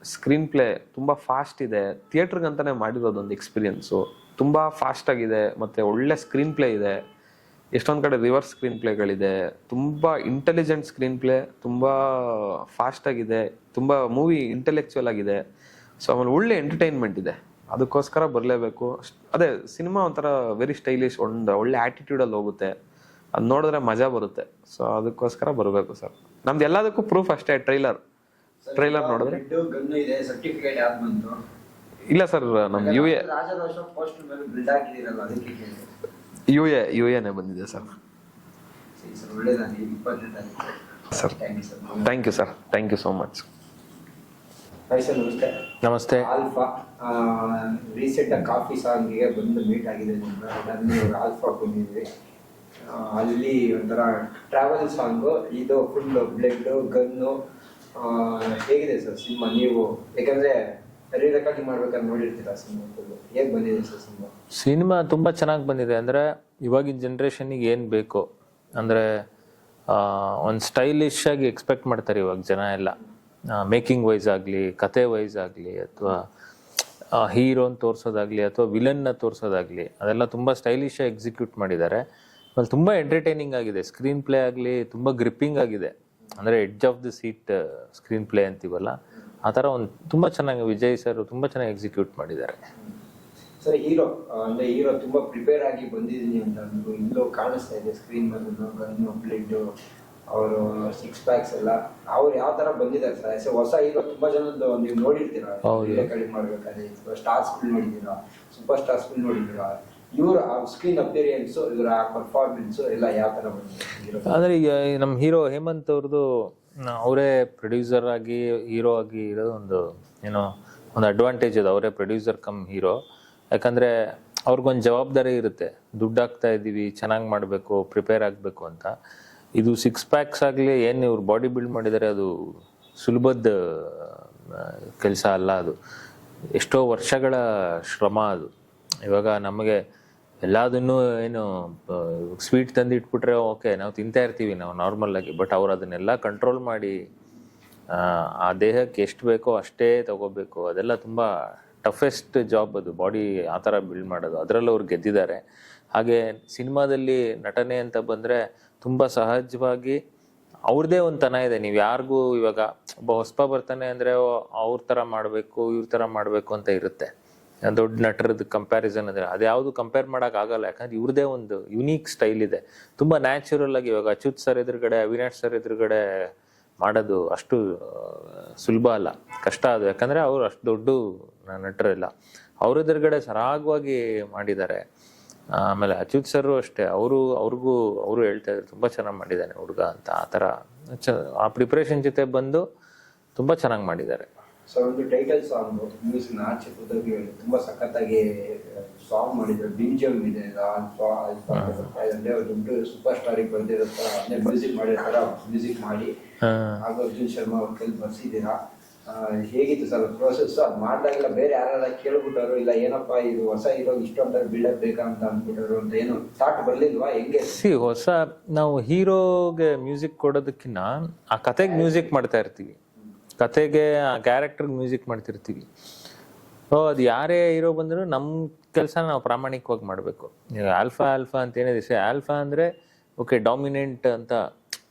ಸ್ಕ್ರೀನ್ ಪ್ಲೇ ತುಂಬ ಫಾಸ್ಟ್ ಇದೆ. ಥಿಯೇಟ್ರಿಗಂತಲೇ ಮಾಡಿರೋದೊಂದು ಎಕ್ಸ್ಪೀರಿಯನ್ಸು. ತುಂಬ ಫಾಸ್ಟ್ ಆಗಿದೆ, ಮತ್ತು ಒಳ್ಳೆ ಸ್ಕ್ರೀನ್ ಪ್ಲೇ ಇದೆ. ಎಷ್ಟೊಂದು ಕಡೆ ರಿವರ್ಸ್ ಸ್ಕ್ರೀನ್ ಪ್ಲೇಗಳಿದೆ. ತುಂಬ ಇಂಟೆಲಿಜೆಂಟ್ ಸ್ಕ್ರೀನ್ ಪ್ಲೇ, ತುಂಬ ಫಾಸ್ಟ್ ಆಗಿದೆ, ತುಂಬ ಮೂವಿ ಇಂಟೆಲೆಕ್ಚುವಲ್ ಆಗಿದೆ. ಸೊ ಆಮೇಲೆ ಒಳ್ಳೆ ಎಂಟರ್ಟೈನ್ಮೆಂಟ್ ಇದೆ. ಅದಕ್ಕೋಸ್ಕರ ಬರಲೇಬೇಕು. ಅದೇ ಸಿನಿಮಾ ಒಂಥರ ವೆರಿ ಸ್ಟೈಲಿಶ್, ಒಂದು ಒಳ್ಳೆ ಆ್ಯಟಿಟ್ಯೂಡಲ್ಲಿ ಹೋಗುತ್ತೆ. ಅದು ನೋಡಿದ್ರೆ ಮಜಾ ಬರುತ್ತೆ. ಸೊ ಅದಕ್ಕೋಸ್ಕರ ಬರಬೇಕು ಸರ್. ನಮ್ದು ಎಲ್ಲದಕ್ಕೂ ಪ್ರೂಫ್ ಅಷ್ಟೇ, ಟ್ರೈಲರ್ ನೋಡಿದ್ರೆ.
ಇದೆ ಸರ್ಟಿಫಿಕೇಟ್ ಯಾವ್ದು ಬಂತು?
ಇಲ್ಲ ಸರ್, ನಮ್ಮ UA UAನೇ ಬಂದಿದೆ sir. Sir thank you sir, thank you so much.
ನಮಸ್ತೆ.
ಆಲ್ಫಾ ರೀಸೆಂಟ್ ಕಾಫಿ ಸಾಂಗಿಗೆ ಬಂದು ಮೀಟ್ ಆಗಿದೆ. ಆಲ್ಫಾ ಬಂದಿದ್ವಿ, ಅಲ್ಲಿ ಒಂಥರ ಟ್ರಾವೆಲ್ ಸಾಂಗು. ಇದು ಫುಲ್ ಬ್ಲಡ್ ಗನ್ನು. ಹೇಗಿದೆ ಸರ್ ಸಿನಿಮಾ? ನೀವು ಯಾಕಂದ್ರೆ ರೆಕಾರ್ಡಿಂಗ್ ಮಾಡ್ಬೇಕಾದ್ರೆ ನೋಡಿರ್ತೀರಾ ಸಿನಿಮಾ, ಹೇಗೆ ಬಂದಿದೆ ಸರ್ ಸಿನಿಮಾ?
ಸಿನಿಮಾ ತುಂಬ ಚೆನ್ನಾಗಿ ಬಂದಿದೆ. ಅಂದರೆ ಇವಾಗಿನ ಜನ್ರೇಷನ್ನಿಗೆ ಏನು ಬೇಕು ಅಂದರೆ ಒಂದು ಸ್ಟೈಲಿಶ್ ಆಗಿ ಎಕ್ಸ್ಪೆಕ್ಟ್ ಮಾಡ್ತಾರೆ ಇವಾಗ ಜನ ಎಲ್ಲ. ಮೇಕಿಂಗ್ ವೈಸ್ ಆಗಲಿ, ಕತೆ ವೈಸ್ ಆಗಲಿ, ಅಥವಾ ಹೀರೋನ್ ತೋರಿಸೋದಾಗಲಿ, ಅಥವಾ ವಿಲನ್ನ ತೋರಿಸೋದಾಗಲಿ, ಅದೆಲ್ಲ ತುಂಬ ಸ್ಟೈಲಿಶ್ ಆಗಿ ಎಕ್ಸಿಕ್ಯೂಟ್ ಮಾಡಿದ್ದಾರೆ. ಆಮೇಲೆ ತುಂಬ ಎಂಟರ್ಟೈನಿಂಗ್ ಆಗಿದೆ. ಸ್ಕ್ರೀನ್ ಪ್ಲೇ ಆಗಲಿ ತುಂಬ ಗ್ರಿಪ್ಪಿಂಗ್ ಆಗಿದೆ. ಅಂದರೆ edge of the seat screen play ಅಂತೀವಲ್ಲ, ಆ ಥರ ಒಂದು ತುಂಬ ಚೆನ್ನಾಗಿ ವಿಜಯ್ ಸರ್ ತುಂಬ ಚೆನ್ನಾಗಿ ಎಕ್ಸಿಕ್ಯೂಟ್ ಮಾಡಿದ್ದಾರೆ.
ಸರ್ ಹೀರೋ ಅಂದರೆ ಹೀರೋ ತುಂಬ ಪ್ರಿಪೇರ್ ಆಗಿ ಬಂದಿದ್ದೀನಿ ಅಂತ ಅಂದರು. ಇಲ್ಲೂ ಕಾಣಿಸ್ತಾ ಇದೆ ಸ್ಕ್ರೀನ್ ಮೇಲೆ ಗನ್ನು, ಬ್ಲಡ್, ಅವರು 6 ಪ್ಯಾಕ್ಸ್ ಎಲ್ಲ. ಅವ್ರು ಯಾವ ಥರ ಬಂದಿದ್ದಾರೆ ಸರ್? ಹೊಸ ಹೀರೋ ತುಂಬ ಜನದ್ದು ನೀವು ನೋಡಿರ್ತೀರಾ, ರೆಕಾರ್ಡಿಂಗ್ ಮಾಡ್ಬೇಕಾದ್ರೆ ಸ್ಟಾರ್ಸ್ಗಳು ನೋಡಿದ್ದೀರಾ, ಸೂಪರ್ ಸ್ಟಾರ್ಸ್ಗಳು ನೋಡಿದ್ದೀರಾ. ಇವರ ಸ್ಕ್ರೀನ್ ಅಪಿಯರೆನ್ಸು, ಇವರ ಪರ್ಫಾರ್ಮೆನ್ಸು ಎಲ್ಲ ಯಾವ ಥರ ಬಂದಿದೆ?
ಅಂದರೆ ಈಗ ನಮ್ಮ ಹೀರೋ ಹೇಮಂತ್ ಅವ್ರದ್ದು ಅವರೇ ಪ್ರೊಡ್ಯೂಸರ್ ಆಗಿ ಹೀರೋ ಆಗಿ ಇರೋದು ಒಂದು ಏನೋ ಒಂದು ಅಡ್ವಾಂಟೇಜ್ ಇದೆ. ಅವರೇ ಪ್ರೊಡ್ಯೂಸರ್ ಕಮ್ ಹೀರೋ. ಯಾಕಂದರೆ ಅವ್ರಿಗೊಂದು ಜವಾಬ್ದಾರಿ ಇರುತ್ತೆ, ದುಡ್ಡು ಹಾಕ್ತಾ ಇದ್ದೀವಿ, ಚೆನ್ನಾಗಿ ಮಾಡಬೇಕು, ಪ್ರಿಪೇರ್ ಆಗಬೇಕು ಅಂತ. ಇದು 6 ಪ್ಯಾಕ್ಸ್ ಆಗಲಿ ಏನು ಇವ್ರು ಬಾಡಿ ಬಿಲ್ಡ್ ಮಾಡಿದ್ದಾರೆ, ಅದು ಸುಲಭದ ಕೆಲಸ ಅಲ್ಲ. ಅದು ಎಷ್ಟೋ ವರ್ಷಗಳ ಶ್ರಮ ಅದು. ಇವಾಗ ನಮಗೆ ಎಲ್ಲದನ್ನೂ ಏನು ಸ್ವೀಟ್ ತಂದು ಇಟ್ಬಿಟ್ರೆ ಓಕೆ, ನಾವು ತಿಂತಾ ಇರ್ತೀವಿ ನಾವು ನಾರ್ಮಲ್ಲಾಗಿ. ಬಟ್ ಅವ್ರು ಅದನ್ನೆಲ್ಲ ಕಂಟ್ರೋಲ್ ಮಾಡಿ ಆ ದೇಹಕ್ಕೆ ಎಷ್ಟು ಬೇಕೋ ಅಷ್ಟೇ ತಗೋಬೇಕು. ಅದೆಲ್ಲ ತುಂಬ ಟಫೆಸ್ಟ್ ಜಾಬ್ ಅದು, ಬಾಡಿ ಆ ಥರ ಬಿಲ್ಡ್ ಮಾಡೋದು. ಅದರಲ್ಲೂ ಅವ್ರು ಗೆದ್ದಿದ್ದಾರೆ. ಹಾಗೆ ಸಿನಿಮಾದಲ್ಲಿ ನಟನೆ ಅಂತ ಬಂದರೆ ತುಂಬ ಸಹಜವಾಗಿ ಅವ್ರದ್ದೇ ಒಂದು ತನ ಇದೆ. ನೀವು ಯಾರಿಗೂ ಇವಾಗ ಒಬ್ಬ ಹೊಸಬ ಬರ್ತಾನೆ ಅಂದರೆ ಅವ್ರ ಥರ ಮಾಡಬೇಕು, ಇವ್ರ ಥರ ಮಾಡಬೇಕು ಅಂತ ಇರುತ್ತೆ. ದೊಡ್ಡ ನಟರದ್ದು ಕಂಪ್ಯಾರಿಸನ್ ಅಂದರೆ ಅದು ಯಾವುದು ಕಂಪೇರ್ ಮಾಡೋಕ್ಕಾಗಲ್ಲ. ಯಾಕಂದ್ರೆ ಇವ್ರದ್ದೇ ಒಂದು ಯುನೀಕ್ ಸ್ಟೈಲ್ ಇದೆ. ತುಂಬ ನ್ಯಾಚುರಲ್ ಆಗಿ ಇವಾಗ ಅಚ್ಯುತ್ ಸರ್ ಎದುರುಗಡೆ, ಅವಿನಾಶ್ ಸರ್ ಎದುರುಗಡೆ ಮಾಡೋದು ಅಷ್ಟು ಸುಲಭ ಅಲ್ಲ, ಕಷ್ಟ ಅದು. ಯಾಕಂದರೆ ಅವರು ಅಷ್ಟು ದೊಡ್ಡ ನಟರಿಲ್ಲ. ಅವ್ರ ಎದುರುಗಡೆ ಸರಾಗವಾಗಿ ಮಾಡಿದ್ದಾರೆ. ಆಮೇಲೆ ಅಚ್ಯುತ್ ಸರ್ ಅಷ್ಟೇ, ಅವರು ಹೇಳ್ತಾ ಇದ್ರು ತುಂಬ ಚೆನ್ನಾಗಿ ಮಾಡಿದ್ದಾನೆ ಹುಡುಗ ಅಂತ. ಆ ಥರ ಆ ಪ್ರಿಪ್ರೇಷನ್ ಜೊತೆ ಬಂದು ತುಂಬ ಚೆನ್ನಾಗಿ ಮಾಡಿದ್ದಾರೆ.
ಸೊ ಒಂದು ಟೈಟಲ್ ಸಾಂಗ್ ಮ್ಯೂಸಿಕ್ ಆಚೆ ಪುದಗಿ ತುಂಬಾ ಸಖತ್ತಾಗಿ ಸಾಂಗ್ ಮಾಡಿದ್ರು. ಬಿಜಿಎಂ ಇದೆ, ಅಂದ್ರೆ ದೊಡ್ಡ ಸೂಪರ್ ಸ್ಟಾರ್ ಬಂದಿರುತ್ತ ಅಂದ್ರೆ ಮ್ಯೂಸಿಕ್ ಮಾಡಿರ್ತಾರ, ಮ್ಯೂಸಿಕ್ ಮಾಡಿ ಆಗ ಅರ್ಜುನ್ ಶರ್ಮಾ ಅವ್ರ ಕೈಲಿ ಬರ್ಸಿದ್ದೀರಾ. ಹೇಗಿತ್ತು ಸರ್ ಪ್ರೋಸೆಸ್? ಅದು ಮಾಡಿದಾಗೆಲ್ಲ ಬೇರೆ ಯಾರ ಕೇಳ್ಬಿಟ್ಟರು, ಇಲ್ಲ ಏನಪ್ಪಾ ಇದು ಹೊಸ ಹೀರೋ ಇಷ್ಟೊಂದು ಬಿಲ್ಡಪ್ ಬೇಕಂತ ಅಂದ್ಬಿಟ್ಟರು ಅಂತ ಏನು ಥಾಟ್ ಬರ್ಲಿಲ್ವಾ? ಹೆಂಗೆ
ಹೊಸ ನಾವು ಹೀರೋಗೆ ಮ್ಯೂಸಿಕ್ ಕೊಡೋದಕ್ಕಿಂತ ಆ ಕತೆಗೆ ಮ್ಯೂಸಿಕ್ ಮಾಡ್ತಾ ಇರ್ತೀವಿ, ಕತೆಗೆ ಆ ಕ್ಯಾರೆಕ್ಟರ್ಗೆ ಮ್ಯೂಸಿಕ್ ಮಾಡ್ತಿರ್ತೀವಿ. ಸೊ ಅದು ಯಾರೇ ಹೀರೋ ಬಂದರೂ ನಮ್ಮ ಕೆಲಸ ನಾವು ಪ್ರಾಮಾಣಿಕವಾಗಿ ಮಾಡಬೇಕು. ಈಗ ಆಲ್ಫಾ ಅಂತ ಏನಿದೆ, ಆಲ್ಫಾ ಅಂದರೆ ಓಕೆ ಡಾಮಿನೆಂಟ್ ಅಂತ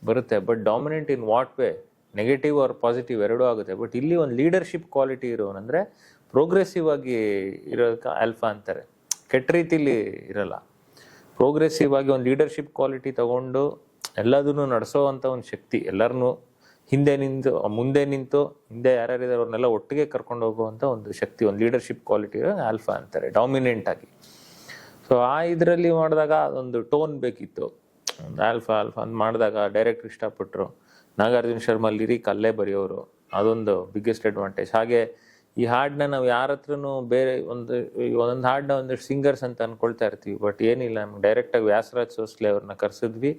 ಬರುತ್ತೆ. But dominant in what way? Negative or positive ಎರಡೂ ಆಗುತ್ತೆ. ಬಟ್ ಇಲ್ಲಿ ಒಂದು ಲೀಡರ್ಶಿಪ್ ಕ್ವಾಲಿಟಿ ಇರೋನಂದರೆ ಪ್ರೋಗ್ರೆಸಿವ್ ಆಗಿ ಇರೋದಕ್ಕೆ ಆಲ್ಫಾ ಅಂತಾರೆ. ಕೆಟ್ಟ ರೀತಿಲಿ ಇರಲ್ಲ, ಪ್ರೋಗ್ರೆಸಿವ್ ಆಗಿ ಒಂದು ಲೀಡರ್ಶಿಪ್ ಕ್ವಾಲಿಟಿ ತಗೊಂಡು ಎಲ್ಲದನ್ನು ನಡೆಸೋ ಅಂಥ ಒಂದು ಶಕ್ತಿ, ಎಲ್ಲರನ್ನೂ ಮುಂದೆ ನಿಂತು ಹಿಂದೆ ಯಾರ್ಯಾರಿದ್ದಾರೆ ಅವ್ರನ್ನೆಲ್ಲ ಒಟ್ಟಿಗೆ ಕರ್ಕೊಂಡು ಹೋಗುವಂಥ ಒಂದು ಶಕ್ತಿ, ಒಂದು ಲೀಡರ್ಶಿಪ್ ಕ್ವಾಲಿಟಿ ಆಲ್ಫಾ ಅಂತಾರೆ, ಡಾಮಿನೆಂಟ್ ಆಗಿ. ಸೊ ಆ ಇದರಲ್ಲಿ ಮಾಡಿದಾಗ ಅದೊಂದು ಟೋನ್ ಬೇಕಿತ್ತು. ಒಂದು ಆಲ್ಫಾ ಅಂತ ಮಾಡಿದಾಗ ಡೈರೆಕ್ಟ್ರ್ ಇಷ್ಟಪಟ್ಟರು. ನಾಗಾರ್ಜುನ ಶರ್ಮಾ ಲಿರಿಕ್ ಅಲ್ಲೇ ಬರೆಯೋರು, ಅದೊಂದು ಬಿಗ್ಗೆಸ್ಟ್ ಅಡ್ವಾಂಟೇಜ್. ಹಾಗೆ ಈ ಹಾಡನ್ನ ನಾವು ಯಾರ ಹತ್ರನೂ ಬೇರೆ ಒಂದೊಂದು ಹಾಡನ್ನ ಒಂದಷ್ಟು ಸಿಂಗರ್ಸ್ ಅಂತ ಅನ್ಕೊಳ್ತಾ ಇರ್ತೀವಿ. ಬಟ್ ಏನಿಲ್ಲ, ನಮ್ಗೆ ಡೈರೆಕ್ಟಾಗಿ ವ್ಯಾಸರಾಜ್ ಸೋಸ್ಲೆ ಅವ್ರನ್ನ ಕರೆಸಿದ್ವಿ,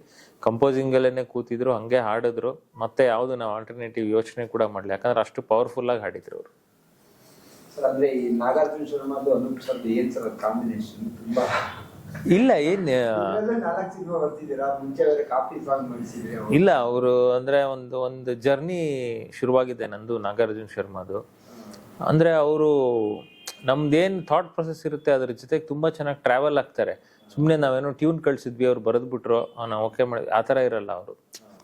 ಕಂಪೋಸಿಂಗಲ್ಲೇ ಕೂತಿದ್ರು, ಹಂಗೆ ಹಾಡಿದ್ರು. ಮತ್ತೆ ಯಾವುದು ನಾವು ಆಲ್ಟರ್ನೇಟಿವ್ ಯೋಚನೆ ಕೂಡ ಮಾಡಲಿ, ಯಾಕಂದ್ರೆ ಅಷ್ಟು ಪವರ್ಫುಲ್ಲಾಗಿ ಹಾಡಿದ್ರು ಅವರು.
ಸರ್ ಅಂದ್ರೆ ಈ ನಾಗಾರ್ಜುನ ಶರ್ಮಾದು ಅನೂಪ್ ಸರ್ದು ಏನ್ ಸರ್ ಕಾಂಬಿನೇಷನ್? ತುಂಬಾ
ಇಲ್ಲ ಏನು ಇಲ್ಲ, ಅವರು ಅಂದ್ರೆ ಒಂದು ಜರ್ನಿ ಶುರುವಾಗಿದೆ ನಂದು ನಾಗಾರ್ಜುನ ಶರ್ಮಾದು. ಅಂದ್ರೆ ಅವರು ನಮ್ದೇನು ಥಾಟ್ ಪ್ರೊಸೆಸ್ ಇರುತ್ತೆ ಅದ್ರ ಜೊತೆಗೆ ತುಂಬಾ ಚೆನ್ನಾಗಿ ಟ್ರಾವೆಲ್ ಆಗ್ತಾರೆ. ಸುಮ್ಮನೆ ನಾವೇನೋ ಟ್ಯೂನ್ ಕಳ್ಸಿದ್ವಿ, ಅವ್ರು ಬರೆದ್ಬಿಟ್ರು ನಾವು ಓಕೆ ಮಾಡಿ ಆ ಥರ ಇರಲ್ಲ. ಅವರು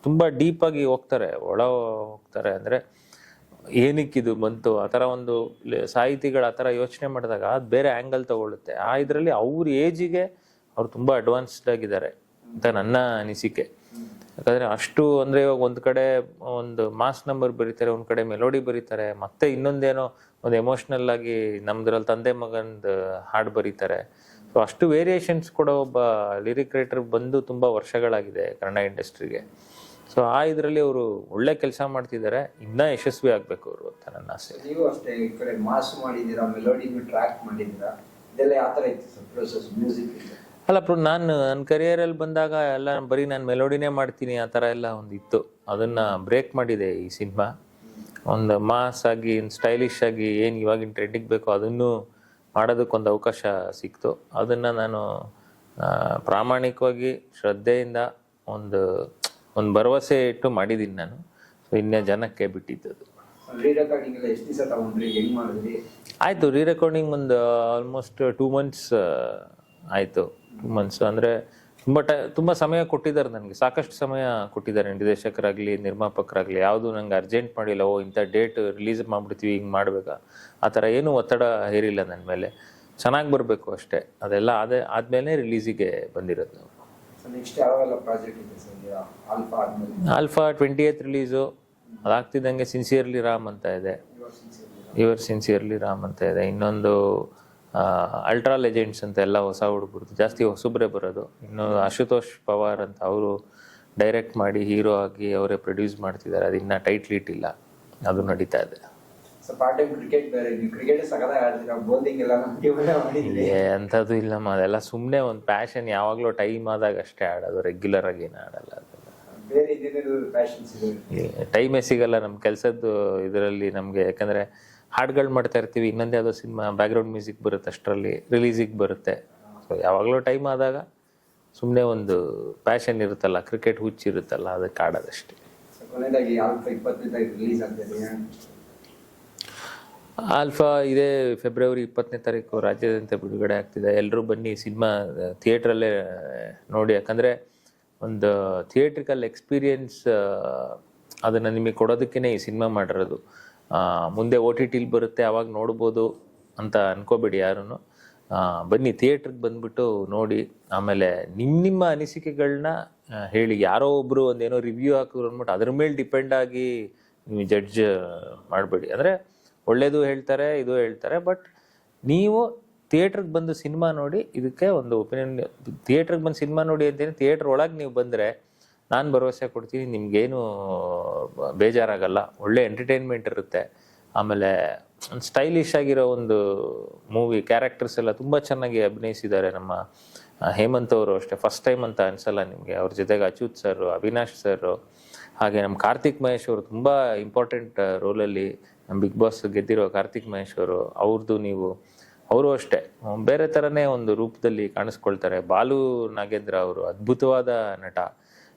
ತುಂಬಾ ಡೀಪ್ ಆಗಿ ಹೋಗ್ತಾರೆ, ಹೋಗ್ತಾರೆ. ಅಂದ್ರೆ ಏನಕ್ಕಿದು ಬಂತು ಆ ಥರ ಒಂದು ಸಾಹಿತಿಗಳು ಆ ಥರ ಯೋಚನೆ ಮಾಡಿದಾಗ ಅದು ಬೇರೆ ಆ್ಯಂಗಲ್ ತಗೊಳುತ್ತೆ. ಆ ಇದರಲ್ಲಿ ಅವ್ರ ಏಜಿಗೆ ಅವ್ರು ತುಂಬ ಅಡ್ವಾನ್ಸ್ಡ್ ಆಗಿದ್ದಾರೆ ಅಂತ ನನ್ನ ಅನಿಸಿಕೆ. ಯಾಕಂದರೆ ಅಷ್ಟು ಅಂದರೆ ಇವಾಗ ಒಂದು ಕಡೆ ಒಂದು ಮಾಸ್ ನಂಬರ್ ಬರೀತಾರೆ, ಒಂದು ಕಡೆ ಮೆಲೋಡಿ ಬರೀತಾರೆ, ಮತ್ತೆ ಇನ್ನೊಂದೇನೋ ಒಂದು ಎಮೋಷ್ನಲ್ ಆಗಿ ನಮ್ದ್ರಲ್ಲಿ ತಂದೆ ಮಗಂದು ಹಾಡು ಬರೀತಾರೆ. ಸೊ ಅಷ್ಟು ವೇರಿಯೇಷನ್ಸ್ ಕೊಡೋ ಒಬ್ಬ ಲಿರಿಕ್ ರೈಟರ್ ಬಂದು ತುಂಬ ವರ್ಷಗಳಾಗಿದೆ ಕನ್ನಡ ಇಂಡಸ್ಟ್ರಿಗೆ. ಸೊ ಆ ಇದರಲ್ಲಿ ಅವರು ಒಳ್ಳೆ ಕೆಲಸ ಮಾಡ್ತಿದ್ದಾರೆ, ಇನ್ನೂ ಯಶಸ್ವಿ ಆಗಬೇಕು ಅವರು ಅಂತ ನನ್ನ ಆಸೆ.
ನೀವು ಅಷ್ಟೇ ಈ ಕಡೆ ಮಾಸ್ ಮಾಡಿದ್ದೀರಾ, ಮೆಲೋಡಿನೂ ಟ್ರ್ಯಾಕ್ ಮಾಡಿದ್ದೀರಾ, ಇದೆಲ್ಲ ಯಾವ ಥರ ಇತ್ತು ಸರ್ ಪ್ರೊಸೆಸ್ ಮ್ಯೂಸಿಕ್?
ಅಲ್ಲ, ನನ್ನ ಕರಿಯರಲ್ಲಿ ಬಂದಾಗ ಎಲ್ಲ ಬರೀ ನಾನು ಮೆಲೋಡಿನೇ ಮಾಡ್ತೀನಿ ಆ ಥರ ಎಲ್ಲ ಒಂದು ಇತ್ತು. ಅದನ್ನು ಬ್ರೇಕ್ ಮಾಡಿದೆ ಈ ಸಿನಿಮಾ. ಒಂದು ಮಾಸ್ ಆಗಿ ಸ್ಟೈಲಿಶ್ ಆಗಿ ಏನು ಇವಾಗಿನ ಟ್ರೆಂಡಿಗೆ ಬೇಕೋ ಅದನ್ನು ಮಾಡೋದಕ್ಕೊಂದು ಅವಕಾಶ ಸಿಕ್ತು. ಅದನ್ನು ನಾನು ಪ್ರಾಮಾಣಿಕವಾಗಿ ಶ್ರದ್ಧೆಯಿಂದ ಒಂದು ಭರವಸೆ ಇಟ್ಟು ಮಾಡಿದ್ದೀನಿ ನಾನು. ಸೊ ಇನ್ನೇ ಜನಕ್ಕೆ ಬಿಟ್ಟಿದ್ದದು. ಆಯಿತು, ರೀ ರೆಕಾರ್ಡಿಂಗ್ ಒಂದು ಆಲ್ಮೋಸ್ಟ್ 2 months ಆಯಿತು. 2 months ಅಂದರೆ ತುಂಬ ಸಮಯ ಕೊಟ್ಟಿದ್ದಾರೆ ನನಗೆ, ಸಾಕಷ್ಟು ಸಮಯ ಕೊಟ್ಟಿದ್ದಾರೆ ನಿರ್ದೇಶಕರಾಗಲಿ ನಿರ್ಮಾಪಕರಾಗಲಿ. ಯಾವುದು ನಂಗೆ ಅರ್ಜೆಂಟ್ ಮಾಡಿಲ್ಲ, ಇಂಥ ಡೇಟ್ ರಿಲೀಸ್ ಮಾಡಿಬಿಡ್ತೀವಿ ಹಿಂಗೆ ಮಾಡಬೇಕಾ ಆ ಥರ ಏನೂ ಒತ್ತಡ ಹೇರಿಲ್ಲ ನನ್ನ ಮೇಲೆ. ಚೆನ್ನಾಗಿ ಬರಬೇಕು ಅಷ್ಟೇ, ಅದೆಲ್ಲ ಆದಮೇಲೆ ರಿಲೀಸಿಗೆ ಬಂದಿರೋದು. ಆಲ್ಫಾ 28th ರಿಲೀಸು, ಅದಾಗ್ತಿದ್ದಂಗೆ ಸಿನ್ಸಿಯರ್ಲಿ ರಾಮ್ ಅಂತ ಇದೆ, ಯುವರ್ ಸಿನ್ಸಿಯರ್ಲಿ ರಾಮ್ ಅಂತ ಇದೆ. ಇನ್ನೊಂದು ಅಲ್ಟ್ರಾ ಲೆಜೆಂಡ್ಸ್ ಅಂತ ಎಲ್ಲ ಹೊಸ ಹುಡುಗರು, ಜಾಸ್ತಿ ಹೊಸಬ್ರೆ ಬರೋದು. ಇನ್ನು ಆಶುತೋಷ್ ಪವಾರ್ ಅಂತ ಅವರು ಡೈರೆಕ್ಟ್ ಮಾಡಿ ಹೀರೋ ಆಗಿ ಅವರೇ ಪ್ರೊಡ್ಯೂಸ್ ಮಾಡ್ತಿದ್ದಾರೆ. ಅದು ಇನ್ನೂ ಟೈಟ್ಲ್ ಇಟ್ಟಿಲ್ಲ, ಅದು ನಡೀತಾ ಇದೆ.
ಪಾರ್ಟ್ ಟೈಮ್ ಕ್ರಿಕೆಟ್ ಬೇರೆ, ನೀವು ಕ್ರಿಕೆಟ್ ಸಕದಾಗ ಆಡ್ತೀರಾ, ಬೌಲಿಂಗ್ ಎಲ್ಲ ನಮ್ಗೆ ಮಾಡಿದ್ರಿ.
ಅಂಥದ್ದು ಇಲ್ಲಮ್ಮ, ಅದೆಲ್ಲ ಸುಮ್ಮನೆ ಒಂದು ಪ್ಯಾಷನ್, ಯಾವಾಗಲೂ ಟೈಮ್ ಆದಾಗ ಅಷ್ಟೇ ಆಡೋದು, ರೆಗ್ಯುಲರ್ ಆಗಿ ಏನು ಆಡಲ್ಲ.
ಬೇರೆ ಇದೇನೇನು ಪ್ಯಾಷನ್ಸ್ ಇದೆ?
ಟೈಮೇ ಸಿಗಲ್ಲ ನಮ್ಮ ಕೆಲಸದ್ದು ಇದರಲ್ಲಿ ನಮಗೆ, ಯಾಕಂದರೆ ಹಾಡುಗಳು ಮಾಡ್ತಾ ಇರ್ತೀವಿ, ಇನ್ನೊಂದು ಯಾವುದೋ ಸಿನಿಮಾ ಬ್ಯಾಕ್ಗ್ರೌಂಡ್ ಮ್ಯೂಸಿಕ್ ಬರುತ್ತೆ, ಅಷ್ಟರಲ್ಲಿ ರಿಲೀಸಿಗೆ ಬರುತ್ತೆ. ಸೊ ಯಾವಾಗಲೂ ಟೈಮ್ ಆದಾಗ ಸುಮ್ಮನೆ ಒಂದು ಪ್ಯಾಷನ್ ಇರುತ್ತಲ್ಲ, ಕ್ರಿಕೆಟ್ ಹುಚ್ಚಿರುತ್ತಲ್ಲ, ಅದಕ್ಕೆ ಆಡೋದಷ್ಟೇ.
ಕೊನೆಯದಾಗಿ ಆಲ್ಫಾ 20ನೇ ತಾರೀಕು ರಿಲೀಸ್ ಆಗ್ತದೆ.
ಆಲ್ಫಾ ಇದೇ ಫೆಬ್ರವರಿ 20ನೇ ತಾರೀಕು ರಾಜ್ಯಾದ್ಯಂತ ಬಿಡುಗಡೆ ಆಗ್ತಿದೆ. ಎಲ್ಲರೂ ಬನ್ನಿ, ಸಿನಿಮಾ ಥಿಯೇಟ್ರಲ್ಲೇ ನೋಡಿ. ಯಾಕಂದರೆ ಒಂದು ಥಿಯೇಟ್ರಿಕಲ್ ಎಕ್ಸ್ಪೀರಿಯನ್ಸ್ ಅದನ್ನು ನಿಮಗೆ ಕೊಡೋದಕ್ಕೇ ಈ ಸಿನಿಮಾ ಮಾಡಿರೋದು. ಮುಂದೆ OTT ಬರುತ್ತೆ, ಆವಾಗ ನೋಡ್ಬೋದು ಅಂತ ಅನ್ಕೋಬೇಡಿ ಯಾರೂ. ಬನ್ನಿ, ಥಿಯೇಟ್ರಿಗೆ ಬಂದುಬಿಟ್ಟು ನೋಡಿ. ಆಮೇಲೆ ನಿಮ್ಮ ಅನಿಸಿಕೆಗಳನ್ನ ಹೇಳಿ. ಯಾರೋ ಒಬ್ಬರು ಒಂದೇನೋ ರಿವ್ಯೂ ಹಾಕಿದ್ರು ಅಂದ್ಬಿಟ್ಟು ಅದ್ರ ಮೇಲೆ ಡಿಪೆಂಡ್ ಆಗಿ ನೀವು ಜಡ್ಜ್ ಮಾಡಬೇಡಿ. ಅಂದರೆ ಒಳ್ಳೇದು ಹೇಳ್ತಾರೆ, ಇದು ಹೇಳ್ತಾರೆ, ಬಟ್ ನೀವು ಥಿಯೇಟ್ರಿಗೆ ಬಂದು ಸಿನಿಮಾ ನೋಡಿ, ಇದಕ್ಕೆ ಒಂದು ಒಪಿನಿಯನ್. ಥಿಯೇಟ್ರಿಗೆ ಬಂದು ಸಿನಿಮಾ ನೋಡಿ ಅಂತೇಳಿ ಥಿಯೇಟ್ರ್ ಒಳಗೆ ನೀವು ಬಂದರೆ ನಾನು ಭರವಸೆ ಕೊಡ್ತೀನಿ, ನಿಮಗೇನು ಬೇಜಾರಾಗಲ್ಲ. ಒಳ್ಳೆ ಎಂಟರ್ಟೈನ್ಮೆಂಟ್ ಇರುತ್ತೆ. ಆಮೇಲೆ ಒಂದು ಸ್ಟೈಲಿಶ್ ಆಗಿರೋ ಒಂದು ಮೂವಿ, ಕ್ಯಾರೆಕ್ಟರ್ಸ್ ಎಲ್ಲ ತುಂಬ ಚೆನ್ನಾಗಿ ಅಭಿನಯಿಸಿದ್ದಾರೆ. ನಮ್ಮ ಹೇಮಂತ್ ಅವರು ಅಷ್ಟೇ, ಫಸ್ಟ್ ಟೈಮ್ ಅಂತ ಅನಿಸಲ್ಲ ನಿಮಗೆ. ಅವ್ರ ಜೊತೆಗೆ ಅಚ್ಯುತ್ ಸರ್, ಅವಿನಾಶ್ ಸರ್, ಹಾಗೆ ನಮ್ಮ ಕಾರ್ತಿಕ್ ಮಹೇಶ್ ಅವರು ತುಂಬ ಇಂಪಾರ್ಟೆಂಟ್ ರೋಲಲ್ಲಿ, ನಮ್ಮ ಬಿಗ್ ಬಾಸ್ ಗೆದ್ದಿರೋ ಕಾರ್ತಿಕ್ ಮಹೇಶ್ ಅವರು, ಅವರು ಅಷ್ಟೇ ಬೇರೆ ಥರನೇ ಒಂದು ರೂಪದಲ್ಲಿ ಕಾಣಿಸ್ಕೊಳ್ತಾರೆ. ಬಾಲು ನಾಗೇಂದ್ರ ಅವರು ಅದ್ಭುತವಾದ ನಟ.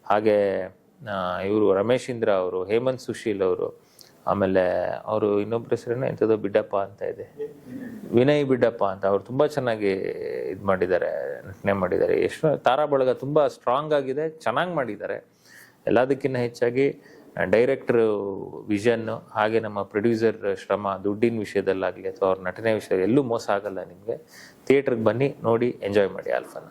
ಹಾಗೆ ಇವರು ರಮೇಶ್ ಇಂದ್ರ ಅವರು, ಹೇಮಂತ್ ಸುಶೀಲ್ ಅವರು, ಆಮೇಲೆ ಅವರು ಇನ್ನೊಬ್ಬರ ಹೆಸರೇನೋ ಎಂಥದೋ ಬಿಡ್ಡಪ್ಪ ಅಂತ ಇದೆ, ವಿನಯ್ ಬಿಡ್ಡಪ್ಪ ಅಂತ, ಅವ್ರು ತುಂಬ ಚೆನ್ನಾಗಿ ಇದು ಮಾಡಿದ್ದಾರೆ, ನಟನೆ ಮಾಡಿದ್ದಾರೆ. ಎಷ್ಟು ತಾರಾ ಬಳಗ ತುಂಬ ಸ್ಟ್ರಾಂಗ್ ಆಗಿದೆ, ಚೆನ್ನಾಗಿ ಮಾಡಿದ್ದಾರೆ. ಎಲ್ಲದಕ್ಕಿಂತ ಹೆಚ್ಚಾಗಿ ಡೈರೆಕ್ಟ್ರು ವಿಷನ್ನು, ಹಾಗೆ ನಮ್ಮ ಪ್ರೊಡ್ಯೂಸರ್ ಶ್ರಮ, ದುಡ್ಡಿನ ವಿಷಯದಲ್ಲಾಗಲಿ ಅಥವಾ ಅವ್ರ ನಟನೆ ವಿಷಯ ಎಲ್ಲೂ ಮೋಸ ಆಗಲ್ಲ ನಿಮಗೆ. ಥಿಯೇಟ್ರಿಗೆ ಬನ್ನಿ, ನೋಡಿ, ಎಂಜಾಯ್ ಮಾಡಿ ಆಲ್ಫಾನ.